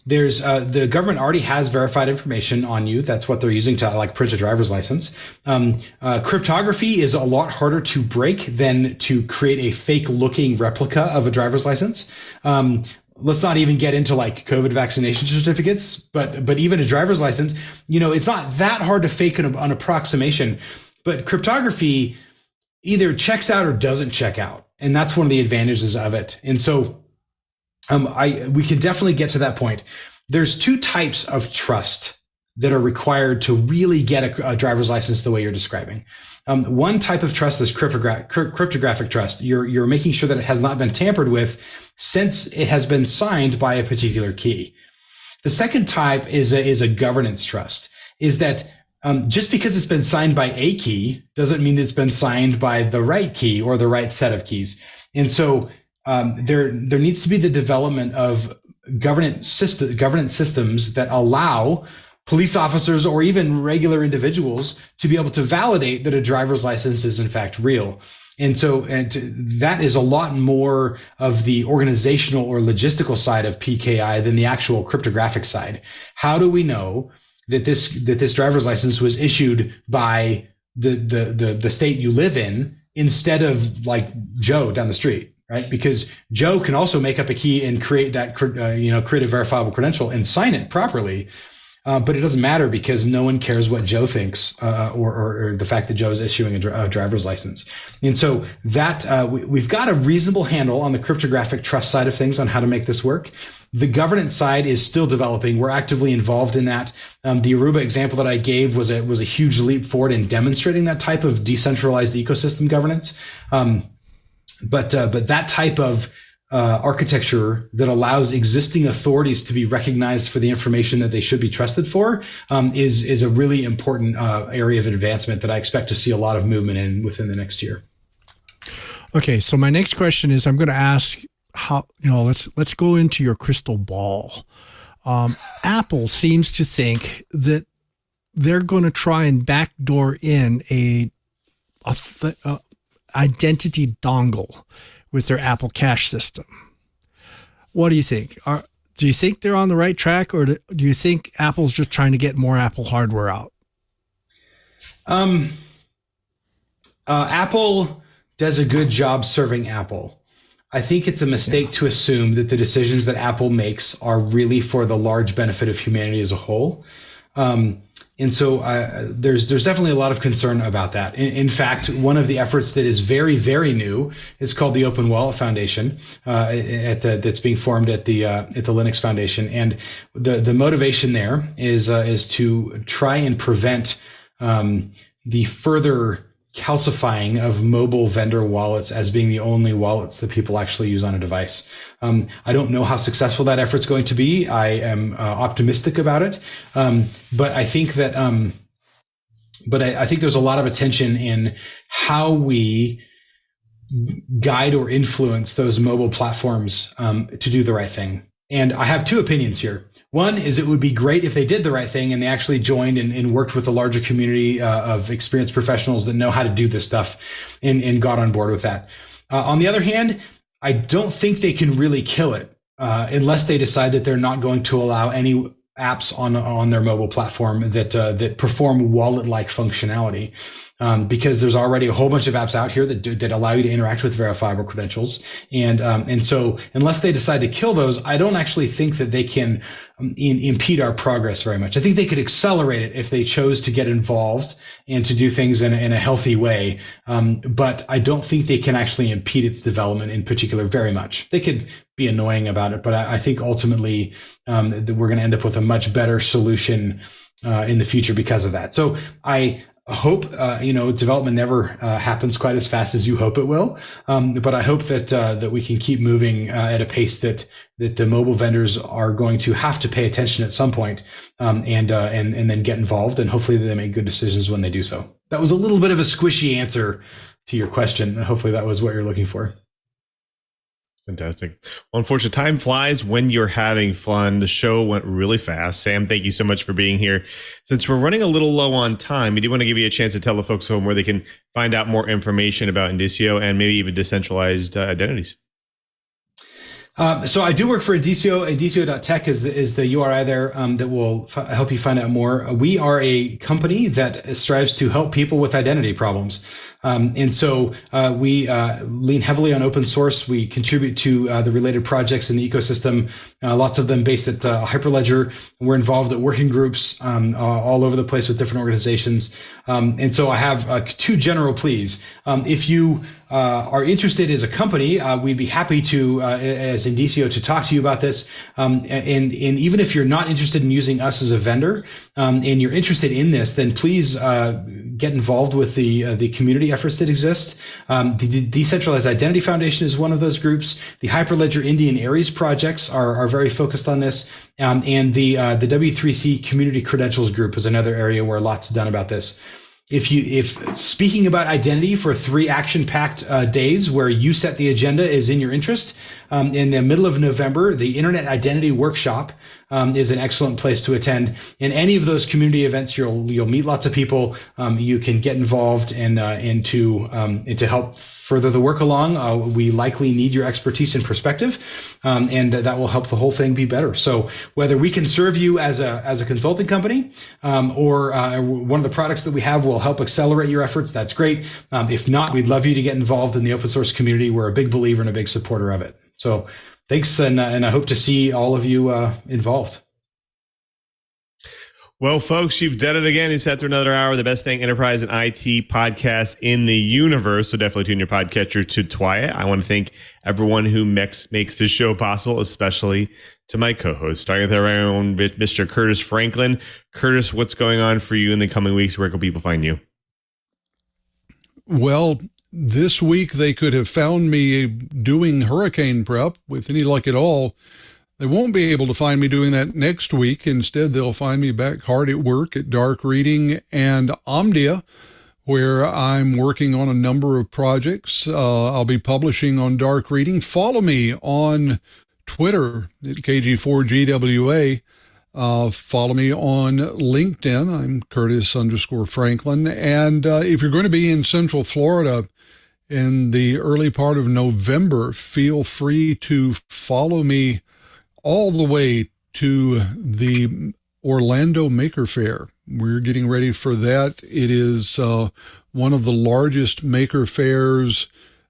There's the government already has verified information on you. That's what they're using to print a driver's license. Cryptography is a lot harder to break than to create a fake looking replica of a driver's license. Let's not even get into COVID vaccination certificates, but even a driver's license, it's not that hard to fake an approximation, but cryptography either checks out or doesn't check out. And that's one of the advantages of it. And so we can definitely get to that point. There's two types of trust that are required to really get a driver's license the way you're describing. One type of trust is cryptographic trust. You're making sure that it has not been tampered with since it has been signed by a particular key. The second type is a governance trust. Is that just because it's been signed by a key doesn't mean it's been signed by the right key or the right set of keys. And so there needs to be the development of governance systems that allow police officers or even regular individuals to be able to validate that a driver's license is in fact real. And that is a lot more of the organizational or logistical side of PKI than the actual cryptographic side. How do we know that this driver's license was issued by the state you live in instead of Joe down the street? Right, because Joe can also make up a key and create that, create a verifiable credential and sign it properly, but it doesn't matter because no one cares what Joe thinks or the fact that Joe is issuing a driver's license. And so that we've got a reasonable handle on the cryptographic trust side of things on how to make this work. The governance side is still developing. We're actively involved in that. The Aruba example that I gave was a huge leap forward in demonstrating that type of decentralized ecosystem governance. But that type of architecture that allows existing authorities to be recognized for the information that they should be trusted for is a really important area of advancement that I expect to see a lot of movement in within the next year. Okay, so my next question is, I'm going to ask how let's go into your crystal ball. Apple seems to think that they're going to try and backdoor in a identity dongle with their Apple Cache system. What do you think? Do you think they're on the right track, or do you think Apple's just trying to get more Apple hardware out? Apple does a good job serving Apple. I think it's a mistake to assume that the decisions that Apple makes are really for the large benefit of humanity as a whole. And so there's definitely a lot of concern about that. In fact, one of the efforts that is very, very new is called the Open Wallet Foundation, that's being formed at the Linux Foundation. And the motivation there is to try and prevent the further calcifying of mobile vendor wallets as being the only wallets that people actually use on a device. I don't know how successful that effort's going to be. I am optimistic about it, but I think that I think there's a lot of attention in how we guide or influence those mobile platforms to do the right thing. And I have two opinions here. One is it would be great if they did the right thing and they actually joined and worked with a larger community of experienced professionals that know how to do this stuff and got on board with that. On the other hand, I don't think they can really kill it unless they decide that they're not going to allow any apps on their mobile platform that perform wallet-like functionality. Because there's already a whole bunch of apps out here that allow you to interact with verifiable credentials. And so unless they decide to kill those, I don't actually think that they can impede our progress very much. I think they could accelerate it if they chose to get involved and to do things in a healthy way. But I don't think they can actually impede its development in particular very much. They could be annoying about it, but I think ultimately that we're going to end up with a much better solution in the future because of that. So I hope, development never happens quite as fast as you hope it will. But I hope that we can keep moving at a pace that the mobile vendors are going to have to pay attention at some point, and then get involved, and hopefully they make good decisions when they do so. That was a little bit of a squishy answer to your question. Hopefully that was what you're looking for. Fantastic. Well, unfortunately, time flies when you're having fun. The show went really fast. Sam, thank you so much for being here. Since we're running a little low on time, we do want to give you a chance to tell the folks home where they can find out more information about Indicio and maybe even decentralized identities. So I do work for Indicio. Indicio.tech is the URI there that will help you find out more. We are a company that strives to help people with identity problems. And so we lean heavily on open source. We contribute to the related projects in the ecosystem, lots of them based at Hyperledger. We're involved at working groups all over the place with different organizations. And so I have two general pleas. If you are interested as a company, we'd be happy to, as Indicio, to talk to you about this. And even if you're not interested in using us as a vendor, and you're interested in this, then please get involved with the community efforts that exist. The Decentralized Identity Foundation is one of those groups. The Hyperledger Indian Aries projects are very focused on this. And the W3C Community Credentials Group is another area where lots is done about this. If speaking about identity for 3 action-packed days where you set the agenda is in your interest, in the middle of November, the Internet Identity Workshop is an excellent place to attend. In any of those community events, you'll meet lots of people. You can get involved and to help further the work along. We likely need your expertise and perspective, and that will help the whole thing be better. So whether we can serve you as a consulting company, or one of the products that we have will help accelerate your efforts, that's great. If not, we'd love you to get involved in the open source community. We're a big believer and a big supporter of it. So thanks, and I hope to see all of you involved. Well, folks, you've done it again. You sat through another hour of the best thing enterprise and IT podcast in the universe. So definitely tune your podcatcher to TWIET. I want to thank everyone who makes this show possible, especially to my co-host, starting with our own Mr. Curtis Franklin. Curtis, what's going on for you in the coming weeks? Where can people find you? Well, this week they could have found me doing hurricane prep with any luck at all. They won't be able to find me doing that next week. Instead, they'll find me back hard at work at Dark Reading and Omdia, where I'm working on a number of projects. I'll be publishing on Dark Reading. Follow me on Twitter at KG4GWA. Follow me on LinkedIn. I'm Curtis_Franklin. And if you're going to be in Central Florida in the early part of November, feel free to follow me all the way to the Orlando Maker Faire. We're getting ready for that. It is one of the largest maker fairs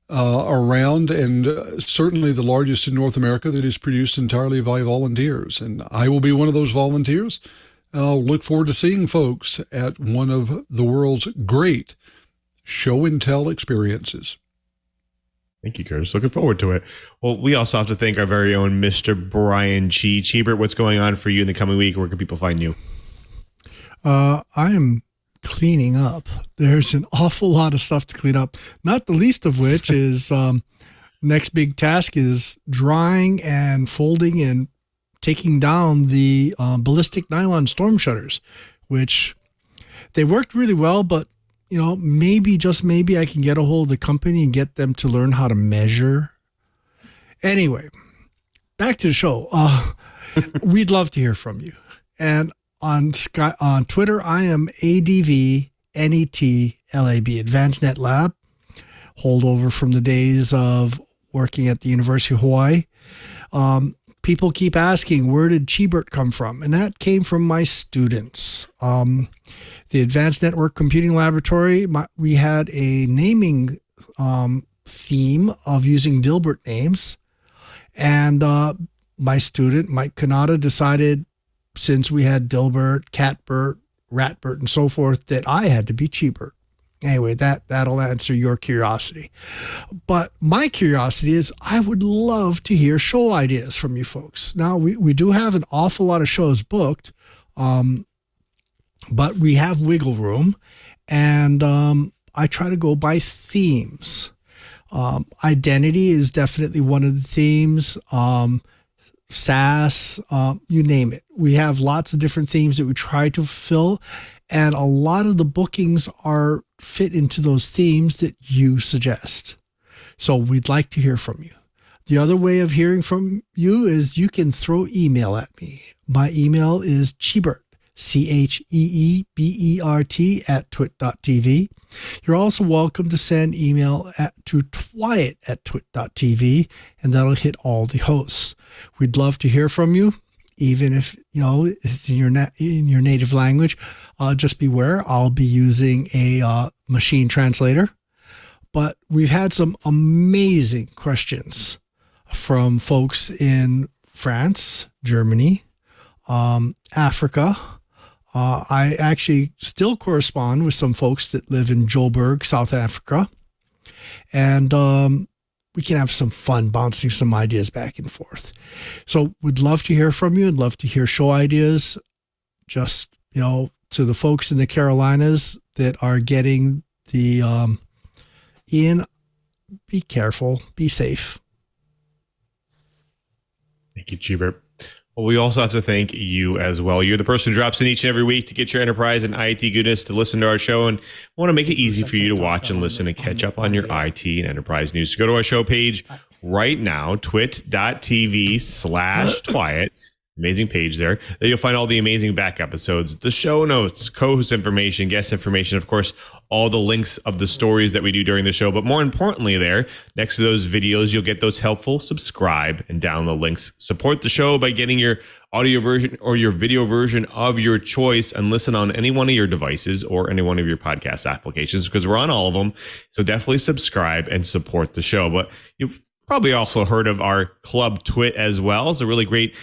around, and certainly the largest in North America that is produced entirely by volunteers. And I will be one of those volunteers. I'll look forward to seeing folks at one of the world's great show and tell experiences. Thank you, Curtis. Looking forward to it. Well, we also have to thank our very own Mr. Brian Chee. Cheebert, what's going on for you in the coming week? Where can people find you? I am cleaning up. There's an awful lot of stuff to clean up, not the least of which is next big task is drying and folding and taking down the ballistic nylon storm shutters, which they worked really well, but maybe, just maybe, I can get a hold of the company and get them to learn how to measure. Anyway, back to the show. We'd love to hear from you. And on Twitter, I am ADVNETLAB, Advanced Net Lab, holdover from the days of working at the University of Hawaii. People keep asking, where did Cheebert come from? And that came from my students. The Advanced Network Computing Laboratory, we had a naming theme of using Dilbert names. And my student, Mike Kanata, decided, since we had Dilbert, Catbert, Ratbert, and so forth, that I had to be Cheebert. Anyway, that'll answer your curiosity. But my curiosity is, I would love to hear show ideas from you folks. Now, we do have an awful lot of shows booked, but we have wiggle room, and I try to go by themes. Identity is definitely one of the themes. SaaS, you name it. We have lots of different themes that we try to fulfill, and a lot of the bookings are fit into those themes that you suggest. So we'd like to hear from you. The other way of hearing from you is you can throw email at me. My email is Cheebert, CheeBert @twit.tv. You're also welcome to send email to TWIET @twit.tv, and that'll hit all the hosts. We'd love to hear from you, even if it's in your native language. Just beware, I'll be using a machine translator. But we've had some amazing questions from folks in France, Germany, Africa. I actually still correspond with some folks that live in Joburg, South Africa. And we can have some fun bouncing some ideas back and forth. So we'd love to hear from you. I'd love to hear show ideas. Just, to the folks in the Carolinas that are getting the Ian, be careful, be safe. Thank you, Cheebert. Well, we also have to thank you as well. You're the person who drops in each and every week to get your enterprise and IT goodness, to listen to our show, and want to make it easy for you to watch and listen and catch up on your IT and enterprise news. So go to our show page right now, twit.tv/TWiET. Amazing page there. There you'll find all the amazing back episodes, the show notes, co-host information, guest information, of course, all the links of the stories that we do during the show. But more importantly there, next to those videos, you'll get those helpful subscribe and download links. Support the show by getting your audio version or your video version of your choice and listen on any one of your devices or any one of your podcast applications, because we're on all of them. So definitely subscribe and support the show. But you've probably also heard of our Club TWiT as well. It's a really great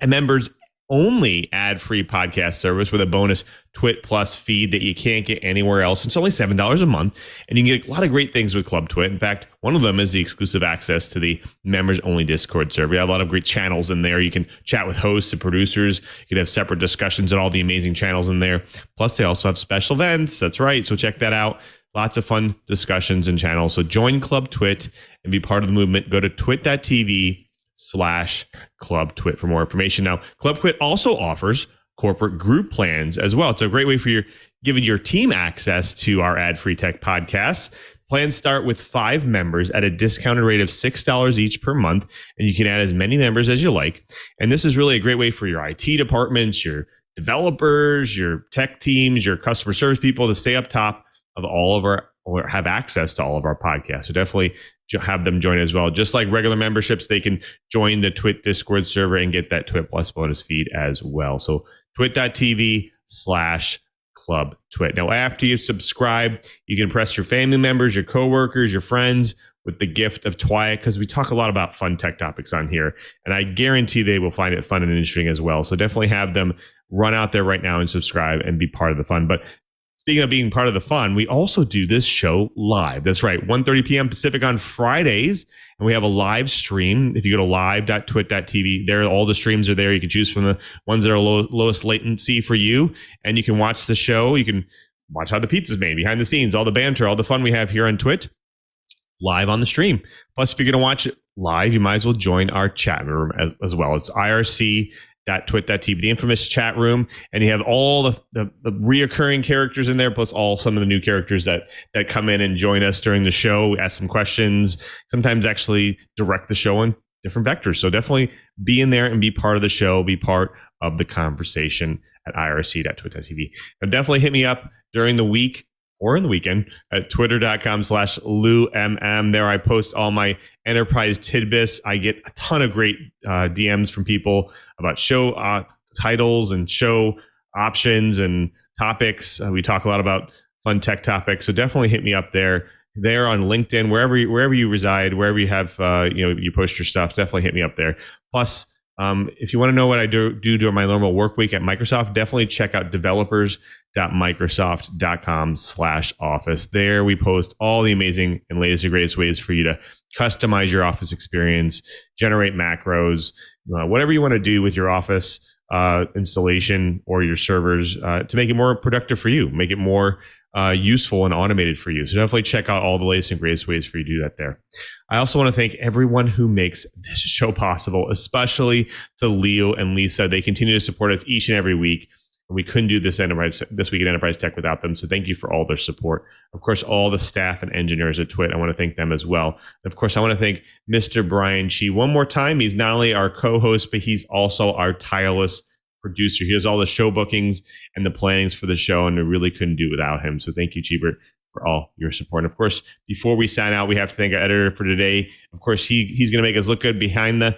members only ad-free podcast service with a bonus TWiT Plus feed that you can't get anywhere else. It's only $7 a month, and you can get a lot of great things with Club TWiT. In fact, one of them is the exclusive access to the members-only Discord server. You have a lot of great channels in there. You can chat with hosts and producers. You can have separate discussions and all the amazing channels in there. Plus, they also have special events. That's right. So check that out. Lots of fun discussions and channels. So join Club TWiT and be part of the movement. Go to twit.tv/Club TWiT for more information. Now, Club TWiT also offers corporate group plans as well. It's a great way for giving your team access to our ad-free tech podcasts. Plans start with 5 members at a discounted rate of $6 each per month, and you can add as many members as you like. And this is really a great way for your IT departments, your developers, your tech teams, your customer service people to stay up top of all of our, or have access to all of our podcasts. So definitely have them join as well. Just like regular memberships, they can join the TWiT Discord server and get that TWiT Plus bonus feed as well. So twit.tv/Club TWiT. Now, after you subscribe, you can impress your family members, your coworkers, your friends with the gift of TWiET, because we talk a lot about fun tech topics on here, and I guarantee they will find it fun and interesting as well. So definitely have them run out there right now and subscribe and be part of the fun. But speaking of being part of the fun, we also do this show live. That's right, 1:30 p.m. Pacific on Fridays, and we have a live stream. If you go to live.twit.tv, there all the streams are there. You can choose from the ones that are lowest latency for you, and you can watch the show. You can watch how the pizza's made, behind the scenes, all the banter, all the fun we have here on TWiT, live on the stream. Plus, if you're going to watch it live, you might as well join our chat room as well. It's irc.twit.tv, the infamous chat room, and you have all the reoccurring characters in there, plus some of the new characters that come in and join us during the show, ask some questions, sometimes actually direct the show in different vectors. So definitely be in there and be part of the show, be part of the conversation at irc.twit.tv. Now definitely hit me up during the week or in the weekend at twitter.com/LouMM. There I post all my enterprise tidbits. I get a ton of great DMs from people about show titles and show options and topics. We talk a lot about fun tech topics. So definitely hit me up there on LinkedIn, wherever you reside, wherever you have, you post your stuff, definitely hit me up there. Plus, if you want to know what I do during my normal work week at Microsoft, definitely check out developers.microsoft.com/office. There we post all the amazing and latest and greatest ways for you to customize your Office experience, generate macros, whatever you want to do with your Office installation or your servers to make it more productive for you, make it more useful and automated for you. So definitely check out all the latest and greatest ways for you to do that there. I also want to thank everyone who makes this show possible, especially to Leo and Lisa. They continue to support us each and every week. We couldn't do this week at Enterprise Tech without them. So thank you for all their support. Of course, all the staff and engineers at TWiT, I want to thank them as well. And of course, I want to thank Mr. Brian Chee one more time. He's not only our co-host, but he's also our tireless producer. He does all the show bookings and the plannings for the show, and we really couldn't do it without him. So thank you, Cheebert, for all your support. And of course, before we sign out, we have to thank our editor for today. Of course, he's going to make us look good behind the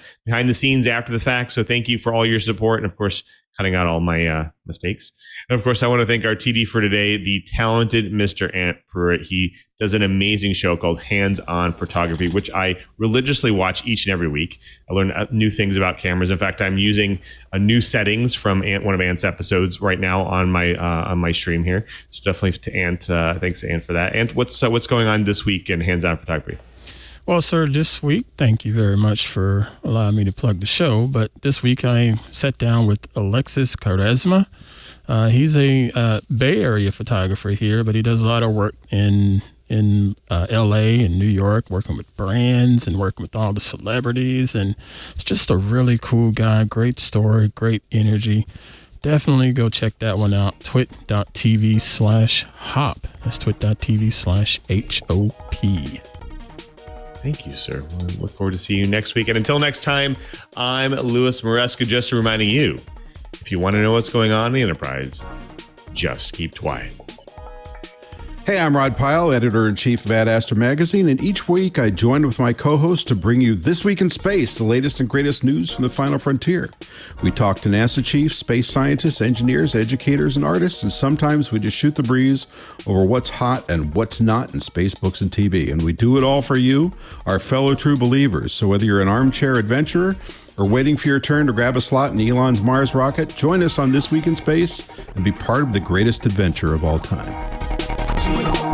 scenes after the fact. So thank you for all your support, and of course, cutting out all my mistakes. And of course, I want to thank our TD for today, the talented Mr. Ant Pruitt. He does an amazing show called Hands On Photography, which I religiously watch each and every week. I learn new things about cameras. In fact, I'm using new settings from one of Ant's episodes right now on my stream here. So definitely to Ant, thanks to Ant for that. Ant, what's going on this week in Hands On Photography? Well, sir, this week, thank you very much for allowing me to plug the show. But this week, I sat down with Alexis Charisma. He's a Bay Area photographer here, but he does a lot of work in L.A. and New York, working with brands and working with all the celebrities. And it's just a really cool guy. Great story, great energy. Definitely go check that one out. twit.tv/hop. That's twit.tv/HOP. Thank you, sir. We look forward to seeing you next week. And until next time, I'm Louis Maresca, just reminding you, if you want to know what's going on in the enterprise, just keep quiet. Hey, I'm Rod Pyle, Editor-in-Chief of Ad Astra Magazine, and each week I join with my co-host to bring you This Week in Space, the latest and greatest news from the final frontier. We talk to NASA chiefs, space scientists, engineers, educators, and artists, and sometimes we just shoot the breeze over what's hot and what's not in space, books, and TV. And we do it all for you, our fellow true believers. So whether you're an armchair adventurer or waiting for your turn to grab a slot in Elon's Mars rocket, join us on This Week in Space and be part of the greatest adventure of all time. TWiT.